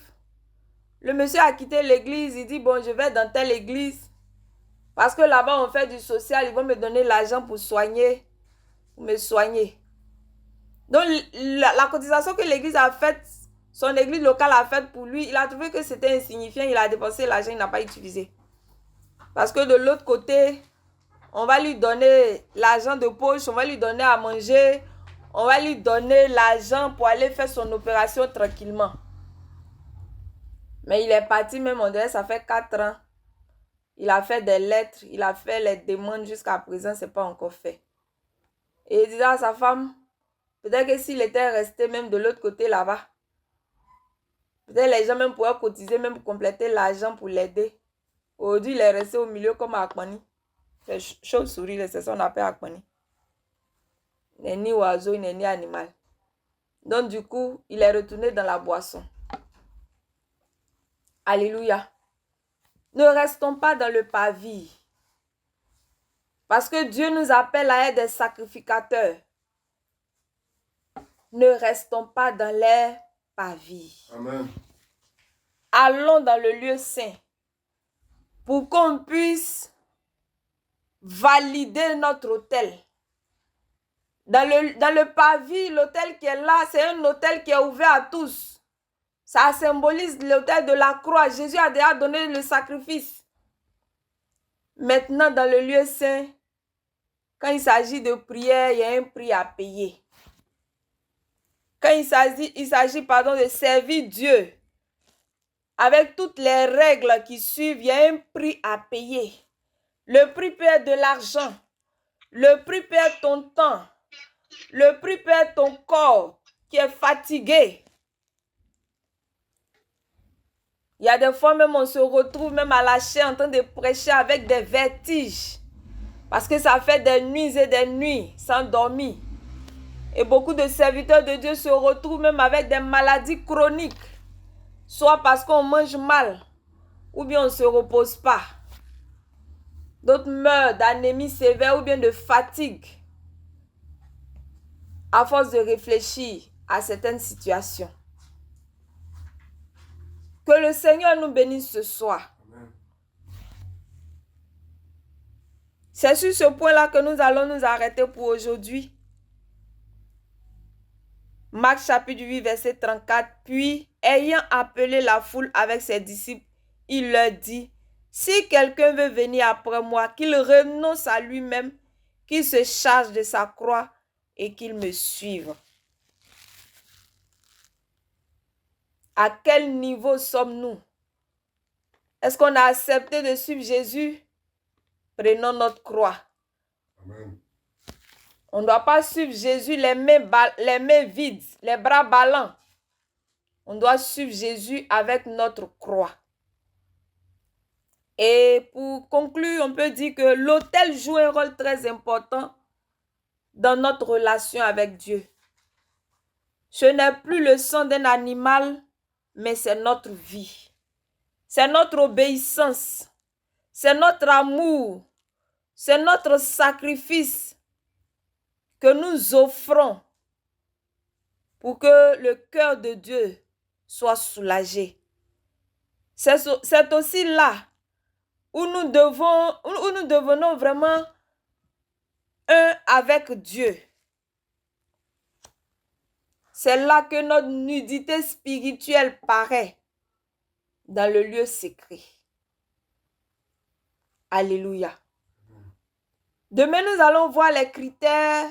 Le monsieur a quitté l'église. Il dit, bon, je vais dans telle église. Parce que là-bas, on fait du social. Ils vont me donner l'argent pour me soigner. Donc, la cotisation que l'église a faite, son église locale a faite pour lui, il a trouvé que c'était insignifiant. Il a dépensé l'argent, il n'a pas utilisé. Parce que de l'autre côté, on va lui donner l'argent de poche, on va lui donner à manger, on va lui donner l'argent pour aller faire son opération tranquillement. Mais il est parti même, on dirait, ça fait 4 ans. Il a fait des lettres, il a fait les demandes jusqu'à présent, ce n'est pas encore fait. Et il disait à sa femme, peut-être que s'il était resté même de l'autre côté là-bas, peut-être les gens même pourraient cotiser, même pour compléter l'argent pour l'aider. Aujourd'hui, il est resté au milieu comme Akmani. C'est chauve-souris, c'est ça qu'on appelle Akmani. Il n'est ni oiseau, il n'est ni animal. Donc du coup, il est retourné dans la boisson. Alléluia. Ne restons pas dans le pavis. Parce que Dieu nous appelle à être des sacrificateurs. Ne restons pas dans les pavis. Amen. Allons dans le lieu saint pour qu'on puisse valider notre autel. Dans le pavis, l'autel qui est là, c'est un autel qui est ouvert à tous. Ça symbolise l'autel de la croix. Jésus a déjà donné le sacrifice. Maintenant, dans le lieu saint, quand il s'agit de prière, il y a un prix à payer. Quand il s'agit de servir Dieu, avec toutes les règles qui suivent, il y a un prix à payer. Le prix peut être de l'argent. Le prix peut être ton temps. Le prix peut être ton corps qui est fatigué. Il y a des fois même on se retrouve même à la chair en train de prêcher avec des vertiges. Parce que ça fait des nuits et des nuits sans dormir. Et beaucoup de serviteurs de Dieu se retrouvent même avec des maladies chroniques. Soit parce qu'on mange mal, ou bien on ne se repose pas. D'autres meurent d'anémie sévère ou bien de fatigue. À force de réfléchir à certaines situations. Que le Seigneur nous bénisse ce soir. Amen. C'est sur ce point-là que nous allons nous arrêter pour aujourd'hui. Marc chapitre 8, verset 34. Puis, ayant appelé la foule avec ses disciples, il leur dit, si quelqu'un veut venir après moi, qu'il renonce à lui-même, qu'il se charge de sa croix et qu'il me suive. À quel niveau sommes-nous? Est-ce qu'on a accepté de suivre Jésus? Prenons notre croix. Amen. On ne doit pas suivre Jésus les mains vides, les bras ballants. On doit suivre Jésus avec notre croix. Et pour conclure, on peut dire que l'autel joue un rôle très important dans notre relation avec Dieu. Ce n'est plus le sang d'un animal, mais c'est notre vie. C'est notre obéissance. C'est notre amour. C'est notre sacrifice que nous offrons pour que le cœur de Dieu soit soulagé. C'est aussi là où nous devenons vraiment un avec Dieu. C'est là que notre nudité spirituelle paraît dans le lieu secret. Alléluia. Demain, nous allons voir les critères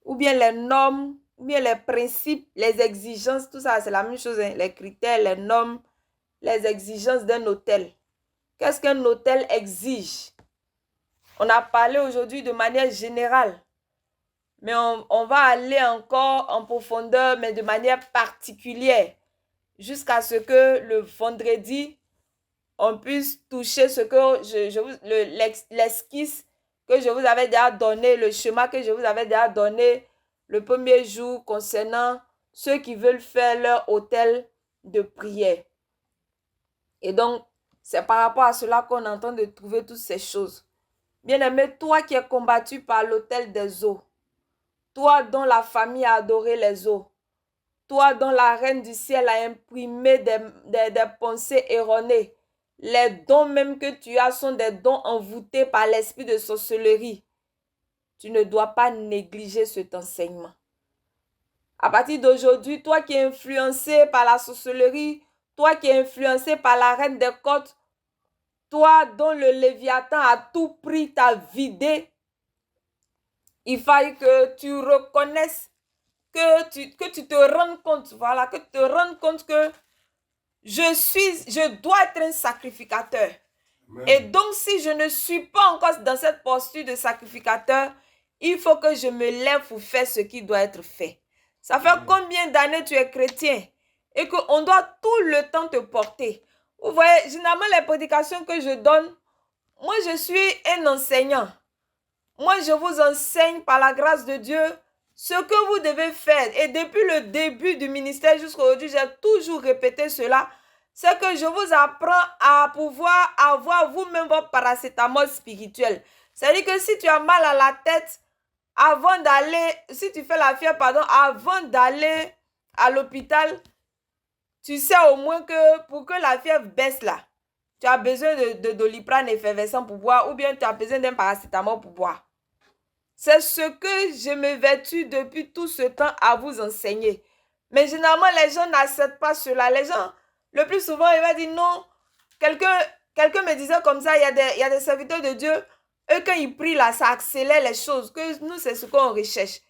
ou bien les normes, ou bien les principes, les exigences, tout ça, c'est la même chose, hein? Les critères, les normes, les exigences d'un autel. Qu'est-ce qu'un autel exige? On a parlé aujourd'hui de manière générale, mais on va aller encore en profondeur, mais de manière particulière, jusqu'à ce que le vendredi, on puisse toucher ce que l'esquisse que je vous avais déjà donné, le schéma que je vous avais déjà donné le premier jour concernant ceux qui veulent faire leur autel de prière. Et donc, c'est par rapport à cela qu'on est en train de trouver toutes ces choses. Bien-aimé, toi qui es combattu par l'autel des eaux, toi dont la famille a adoré les eaux, toi dont la reine du ciel a imprimé des pensées erronées, les dons même que tu as sont des dons envoûtés par l'esprit de sorcellerie. Tu ne dois pas négliger cet enseignement. À partir d'aujourd'hui, toi qui es influencé par la sorcellerie, toi qui es influencé par la reine des côtes, toi dont le Léviathan à tout prix t'a vidé, il faille que tu reconnaisses, que tu te rendes compte, voilà, que tu te rendes compte que je dois être un sacrificateur. Amen. Et donc, si je ne suis pas encore dans cette posture de sacrificateur, il faut que je me lève pour faire ce qui doit être fait. Ça fait combien d'années tu es chrétien et qu'on doit tout le temps te porter. Vous voyez, généralement, les prédications que je donne, moi, je suis un enseignant. Moi, je vous enseigne par la grâce de Dieu ce que vous devez faire. Et depuis le début du ministère jusqu'à aujourd'hui, j'ai toujours répété cela. C'est que je vous apprends à pouvoir avoir vous-même votre paracétamol spirituel. C'est-à-dire que si tu as mal à la tête, avant d'aller, si tu fais la fièvre, pardon, avant d'aller à l'hôpital, tu sais au moins que pour que la fièvre baisse là, tu as besoin de Doliprane effervescent pour boire ou bien tu as besoin d'un paracétamol pour boire. C'est ce que je m'évertue depuis tout ce temps à vous enseigner. Mais généralement, les gens n'acceptent pas cela. Les gens, le plus souvent, ils vont dire non. Quelqu'un me disait comme ça, il y a des serviteurs de Dieu, eux, quand ils prient là, ça accélère les choses. Que nous, c'est ce qu'on recherche.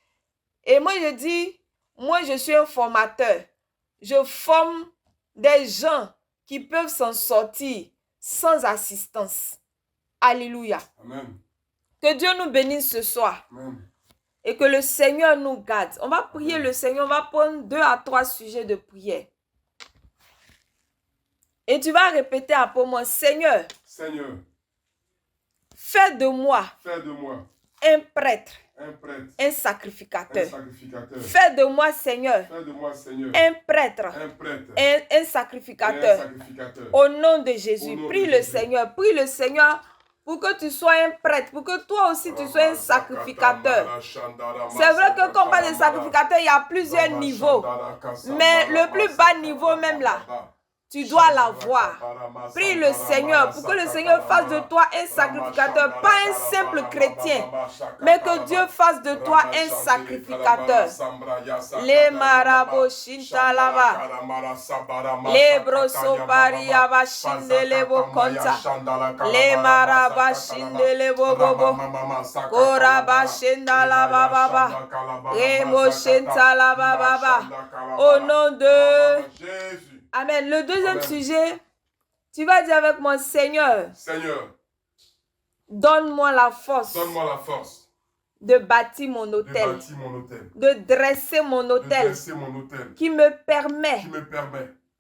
Et moi, je dis, moi, je suis un formateur. Je forme des gens qui peuvent s'en sortir sans assistance. Alléluia. Amen. Que Dieu nous bénisse ce soir. Amen. Et que le Seigneur nous garde. On va prier. Amen. Le Seigneur. On va prendre 2 à 3 sujets de prière. Et tu vas répéter après moi, Seigneur, fais de moi un prêtre, un sacrificateur. Fais de moi, Seigneur, un prêtre, un sacrificateur. Au nom de Jésus, prie le Seigneur, pour que tu sois un prêtre, pour que toi aussi tu sois un sacrificateur. C'est vrai que quand on parle de sacrificateur, il y a plusieurs niveaux. Mais le plus bas niveau même là, tu dois l'avoir. Prie le Seigneur pour que le Seigneur fasse de toi un sacrificateur, pas un simple chrétien, mais que Dieu fasse de toi un sacrificateur. Les marabo shintalaba, les brosopari abashindelebo konta, les maraba shindelebo bobo, koraba shindalaba baba, remo shintalaba baba. Au nom de Jésus. Amen. Le deuxième sujet, tu vas dire avec moi, Seigneur, donne-moi la force de bâtir mon autel, de dresser mon autel, qui me permet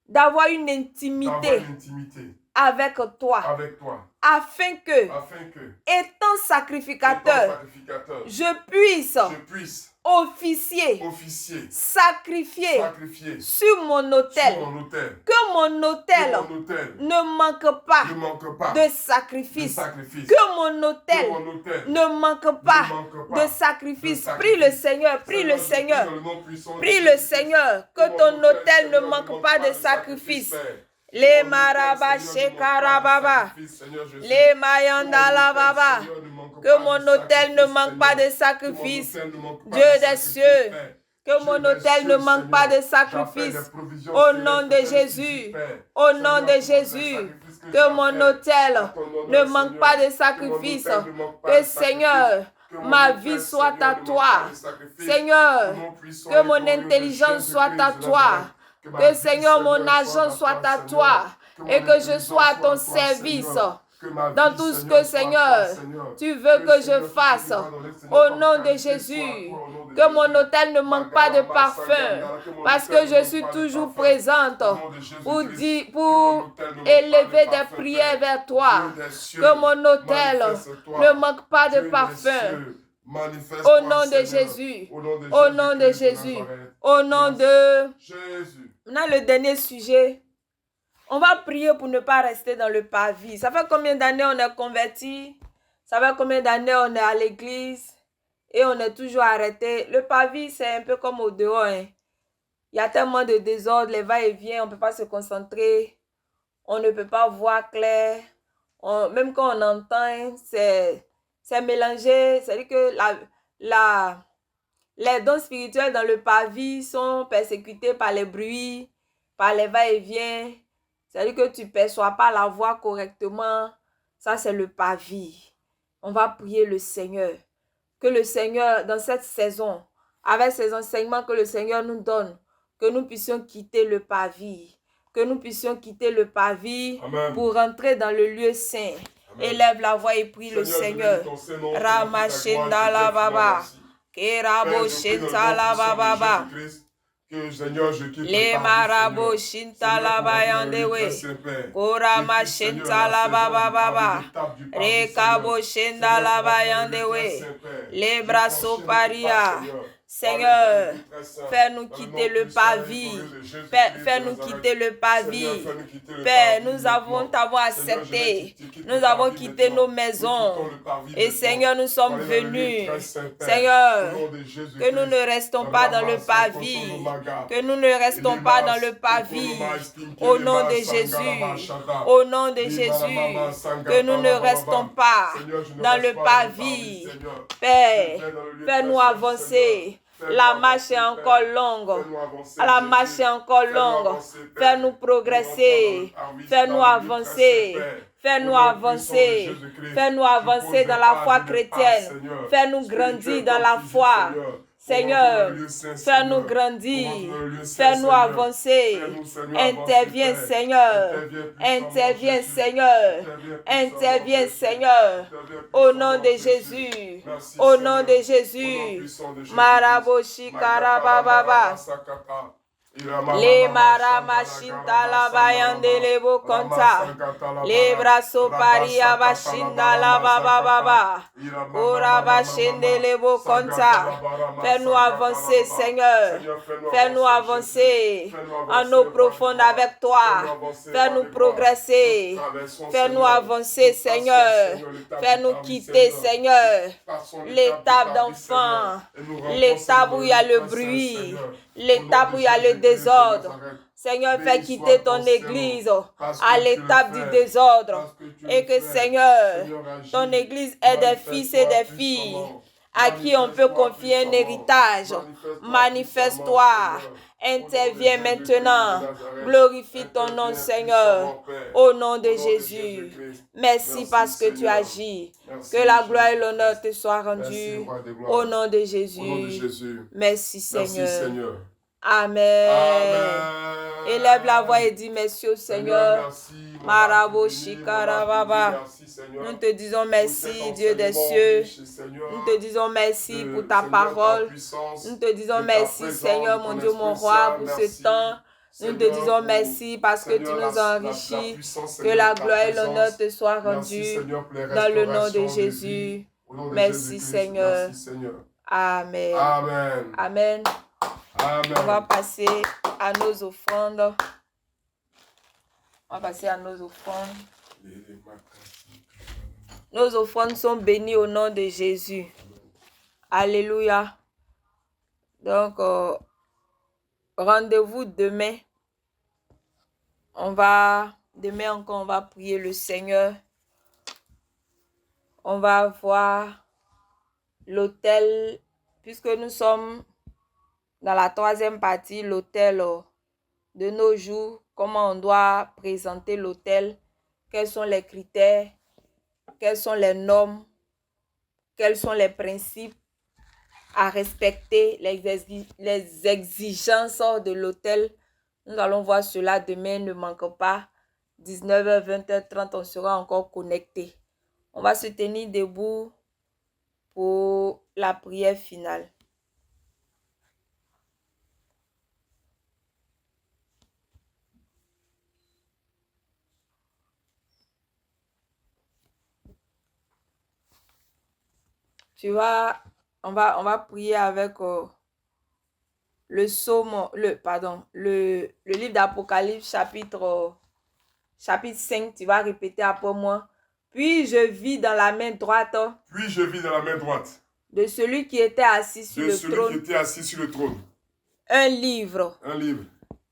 d'avoir une intimité avec toi, afin que, étant sacrificateur, je puisse officier, sacrifier sur mon autel, que mon autel ne manque pas de sacrifice, que mon autel ne manque pas de sacrifice. Prie le Seigneur, prie le Seigneur, prie le Seigneur, que ton autel ne manque pas de sacrifice. Les maraba shekarababa, les mayandala baba, que mon autel ne manque pas de sacrifice. Dieu des cieux, que mon autel ne manque pas de sacrifice. Au nom de Jésus, au nom de Jésus, que mon autel ne manque pas de sacrifice. Que Seigneur, ma vie soit à toi. Seigneur, que mon intelligence soit à toi. Que Seigneur, mon argent soit à toi et que je sois à ton service dans tout ce que Seigneur, tu veux que je fasse. Au nom de Jésus, que mon autel ne manque pas de parfum parce que je suis toujours présente pour élever des prières vers toi. Que mon autel ne manque pas de parfum. Au nom de Jésus, au nom de Jésus, au nom de Jésus. Maintenant, le dernier sujet, on va prier pour ne pas rester dans le pavis. Ça fait combien d'années on est converti? Ça fait combien d'années on est à l'église? Et on est toujours arrêté. Le pavis, c'est un peu comme au dehors. Hein. Il y a tellement de désordre, les va-et-vient, on ne peut pas se concentrer. On ne peut pas voir clair. Même quand on entend, c'est mélangé. C'est-à-dire que les dons spirituels dans le pavis sont persécutés par les bruits, par les va-et-vient. C'est-à-dire que tu ne perçois pas la voix correctement. Ça, c'est le parvis. On va prier le Seigneur. Que le Seigneur, dans cette saison, avec ces enseignements que le Seigneur nous donne, que nous puissions quitter le parvis. Que nous puissions quitter le parvis pour rentrer dans le lieu saint. Amen. Élève la voix et prie le Seigneur. Ramashinda la baba. Kerabo shinta la baba. Que Seigneur, je quitte les marabo shinta la bayandewe. Korama shinta la baba baba. Rekabo shinda la bayandewe. Les bras paria. Seigneur, fais-nous quitter le parvis. Fais-nous quitter le parvis. Père, nous t'avons accepté. Nous avons quitté nos maisons. Et Seigneur, nous sommes venus. Seigneur, que nous ne restons pas dans le parvis. Que nous ne restons pas dans le parvis. Au nom de Jésus. Au nom de Jésus. Que nous ne restons pas dans le parvis. Père, fais-nous avancer. La marche est encore longue. La marche est encore longue. Fais-nous progresser. Fais-nous avancer. Fais-nous avancer. Fais-nous avancer dans la foi chrétienne. Fais-nous grandir dans la foi. Seigneur, fais-nous grandir, fais-nous avancer. Interviens, Seigneur. Interviens, Seigneur. Interviens, Seigneur. Au nom de Jésus. Au nom de Jésus. Maraboshi karababa. Les maramachinta la bayande les bokonta. Les brasso paria bashinda la baba baba. Ora bashende les bokonta. Fais-nous avancer, Seigneur. Fais-nous avancer en eau profonde avec toi. Fais-nous progresser. Fais-nous avancer, Seigneur. Fais-nous quitter, Seigneur, l'étape d'enfant. L'étape où il y a le bruit. L'étape où il y a le désordre. Seigneur, fais quitter ton église à l'étape du désordre. Et que, Seigneur, ton église ait des fils et des filles à qui on peut confier un héritage. Manifeste-toi. Interviens maintenant. Glorifie ton nom, Seigneur. Au nom de Jésus. Merci parce que tu agis. Que la gloire et l'honneur te soient rendus. Au nom de Jésus. Merci, Seigneur. Amen. Élève la voix et dis merci au Seigneur. Marabo Shikarababa. Nous te disons merci, Dieu des cieux. Nous te disons merci pour ta parole. Nous te disons merci, Seigneur, mon Dieu, mon roi, pour ce temps. Nous te disons merci parce que tu nous as enrichis. Que la gloire et l'honneur te soient rendus dans le nom de Jésus. Merci, Seigneur. Amen. Amen. Amen. Amen. On va passer à nos offrandes. On va passer à nos offrandes. Nos offrandes sont bénies au nom de Jésus. Alléluia. Donc, rendez-vous demain. Demain encore, on va prier le Seigneur. On va voir l'autel, puisque nous sommes dans la troisième partie, l'autel de nos jours, comment on doit présenter l'autel, quels sont les critères, quelles sont les normes, quels sont les principes à respecter, les exigences de l'autel. Nous allons voir cela demain, ne manque pas. 19h, 20h30, on sera encore connectés. On va se tenir debout pour la prière finale. On va prier avec le livre d'Apocalypse chapitre 5. Tu vas répéter après moi. Puis je vis dans la main droite. Puis je vis dans la main droite. De celui qui était assis sur le trône. De celui qui était assis sur le trône. Un livre. Un livre.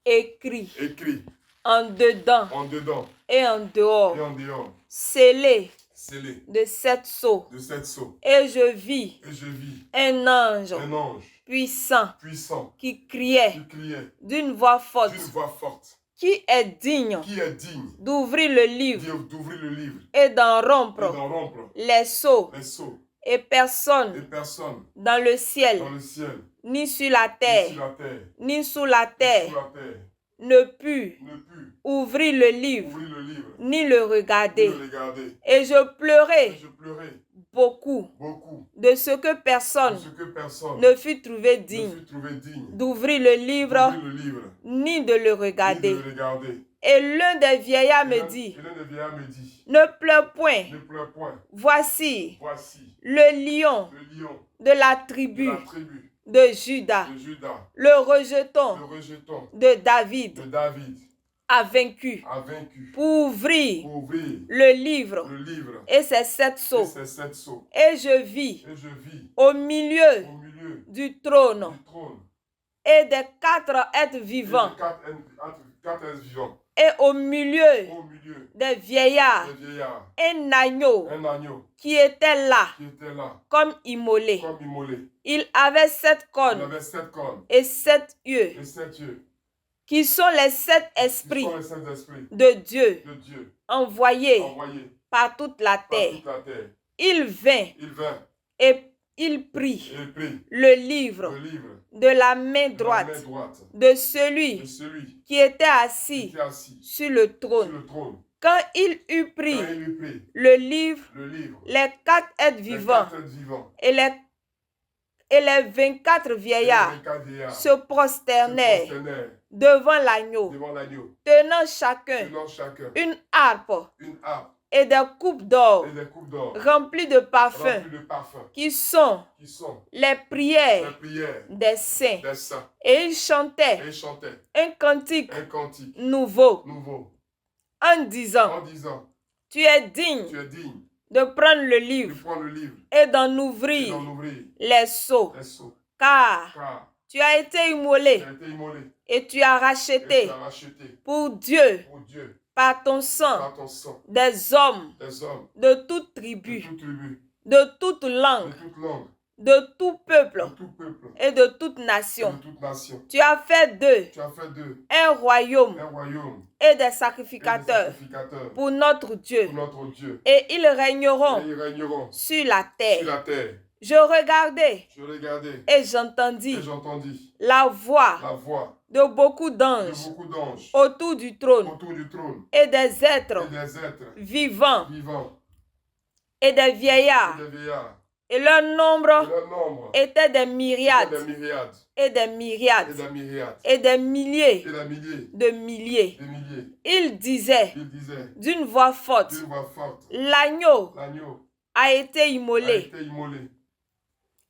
Écrit. Écrit. En dedans. En dedans. Et en dehors. Et en dehors. Scellé. Scellé. De 7 sceaux. De 7 sceaux. Et je vis. Et je vis. Un ange. Un ange. Puissant. Puissant. Qui criait. Qui criait. D'une voix forte. D'une voix forte. Qui est digne Qui est digne d'ouvrir le livre d'ouvrir le livre et d'en et rompre d'en rompre les sceaux? les sceaux? Et Et personne personne dans le ciel, dans le ciel, ni sur la ni terre, sur la terre, ni sous la ni terre, sous la terre, ne put ne put ouvrir le livre, ouvrir le livre, ni le ni regarder. le regarder. Et je Et pleurais je pleurais beaucoup beaucoup de ce que de personne ce que personne ne fut trouvé ne digne fut trouvé digne d'ouvrir le livre, d'ouvrir le livre, ni de le ni de regarder. le regarder. Et l'un des vieillards me Et dit, l'un des vieillards me dit, ne pleure point, ne pleure point, voici voici le lion le lion de la de tribu la tribu de Juda, de Juda, le rejeton le rejeton de David, de David, a vaincu a vaincu pour ouvrir pour ouvrir le livre le livre et ses 7 et sceaux. ses 7 sceaux. Et je vis Et je vis au milieu au milieu du trône du trône et des 4 êtres et vivants, de quatre êtres vivants. et au milieu Au milieu des vieillards, des vieillards, un agneau un agneau qui était là qui était là comme immolé. comme immolé. Il avait 7 Il cornes avait 7 cornes et 7 yeux, et 7 yeux, qui sont les 7 qui esprits sont les saints esprits de Dieu de Dieu, envoyés envoyés par toute la par terre. toute la terre. Il vint Il vint et il prit et il prit le livre le livre de la main de la droite main droite de de celui celui qui était qui assis était assis sur le sur trône. le trône. Quand il eut Quand pris il eut pris le livre, le livre, les 4 êtres les vivants 4 êtres vivants et les 24 et les vieillards 24 vieillards se se prosternèrent prosternèrent devant l'agneau, devant l'agneau, tenant chacun tenant chacun une harpe une harpe et des coupes d'or et des coupes d'or remplies de parfums, remplies de parfums qui sont qui sont les les prières prières des saints. des saints. Et il chantait Et ils chantaient un cantique un cantique nouveau nouveau en disant, en disant, tu es digne tu es digne de prendre le de livre prendre le livre et d'en et ouvrir d'en ouvrir les sceaux, les sceaux, car car tu as été immolé tu as été immolé et tu as et tu racheté as racheté pour Dieu pour Dieu par ton sang par ton sang des hommes des hommes de toute de tribu, toute tribu, de toute de langue, toute langue, de tout peuple de tout peuple et de toute et nation. de toute nation. Tu as fait d'eux Tu as fait d'eux un royaume un royaume et des et des sacrificateurs sacrificateurs pour notre Dieu. pour notre Dieu. Et ils Et régneront ils régneront sur la sur terre. la terre. Je regardais Je regardais et j'entendis et j'entendis la voix la voix de beaucoup de d'anges beaucoup d'anges autour du trône autour du trône et des êtres et des êtres vivants vivants et des et vieillards. des vieillards. Et leur Et nombre leur nombre était des était myriades des myriades et des et myriades des myriades et des milliers et des milliers de milliers. des milliers. Il disait Il disait d'une voix forte, d'une voix forte, l'agneau l'agneau a été a immolé. été immolé.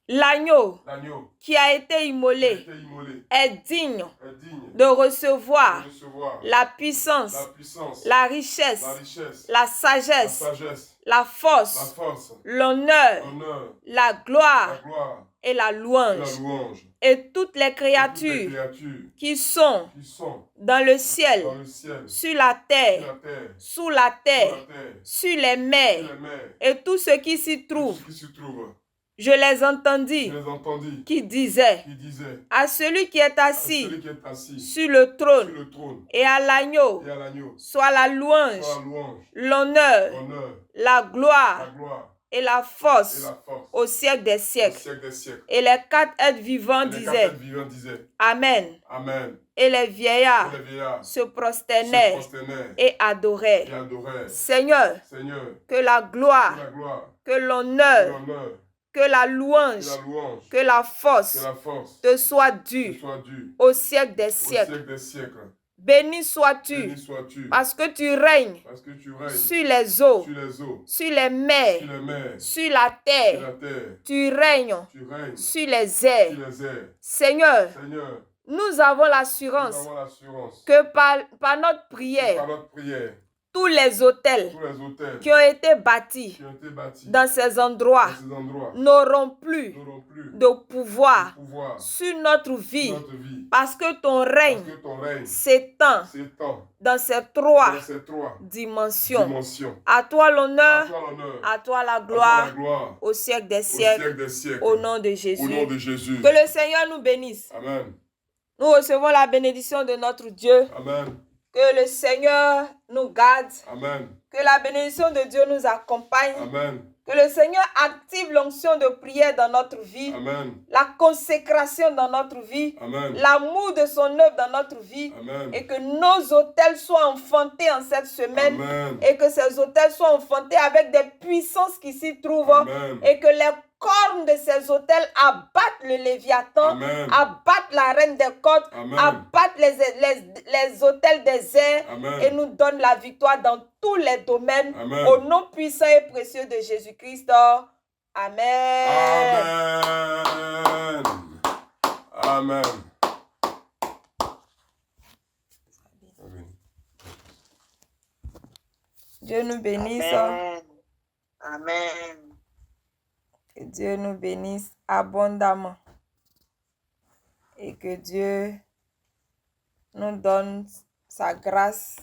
L'agneau L'agneau qui a été qui a immolé été immolé est digne est digne de recevoir de recevoir la puissance, la puissance, la la richesse, richesse, la la sagesse, sagesse, la la force, force, l'honneur, l'honneur, la la gloire gloire et la et la louange. louange. Et toutes les Et toutes les créatures créatures qui sont qui sont dans le ciel, dans le ciel, sur la sur terre, la terre, sous la sur terre, la terre, sur les sur mers les mers, et tout ce qui s'y tout trouve, ce qui se trouve. je les Je entendis les entendis qui disaient qui disaient à celui qui est à assis celui qui est assis sur le sur trône le trône et à l'agneau, et à l'agneau, soit la soit louange, la louange, l'honneur, l'honneur, la la gloire gloire et la et force la force au siècle des au siècles. siècle des siècles. Et les 4 êtres vivants Et les quatre disaient êtres vivants disaient Amen. Amen. Et les Et vieillards les vieillards se se prosternèrent prosternèrent et et adorèrent. adorèrent. Seigneur, Seigneur, que la que gloire, la gloire, que que l'honneur, l'honneur, que la que louange, la louange, que la que force la force te soit te due soit due au siècle des au siècles. siècle des siècles. Béni sois-tu, Béni sois-tu, parce que tu règnes parce que tu règnes sur les eaux, sur les eaux, sur les mers, sur les mers, sur la sur la terre. terre. Tu règnes Tu règnes sur les sur airs. les airs. Seigneur, Seigneur, nous avons nous l'assurance avons l'assurance que par notre que prière, par notre prière, tous les hôtels tous les hôtels qui ont été bâtis qui ont été bâtis dans ces endroits dans ces endroits n'auront plus n'auront plus de pouvoir de pouvoir sur notre vie sur notre vie. parce que ton Parce règne que ton règne s'étend s'étend dans ces 3 dans ces 3 dimensions. dimensions. À toi À l'honneur, toi l'honneur, à toi la à toi la gloire, gloire, au siècle des au siècles, siècle des siècles. au nom de Au Jésus. nom de Jésus. Que le Seigneur nous bénisse. Amen. Nous recevons la bénédiction de notre Dieu. Amen. Que le Seigneur nous garde. Amen. Que la bénédiction de Dieu nous accompagne. Amen. Que le Seigneur active l'onction de prière dans notre vie. Amen. La consécration dans notre vie. Amen. L'amour de son œuvre dans notre vie. Amen. Et que nos autels soient enfantés en cette semaine. Amen. Et que ces autels soient enfantés avec des puissances qui s'y trouvent. Amen. Et que les cornes de ces autels abattent le Léviathan. Amen. Abattent la reine des côtes. Amen. Abattent les autels des airs. Amen. Et nous donnent la victoire dans tous les domaines. Amen. Au nom puissant et précieux de Jésus-Christ. Amen. Amen. Amen. Amen. Dieu nous bénisse. Amen. Amen. Que Dieu nous bénisse abondamment. Et que Dieu nous donne sa grâce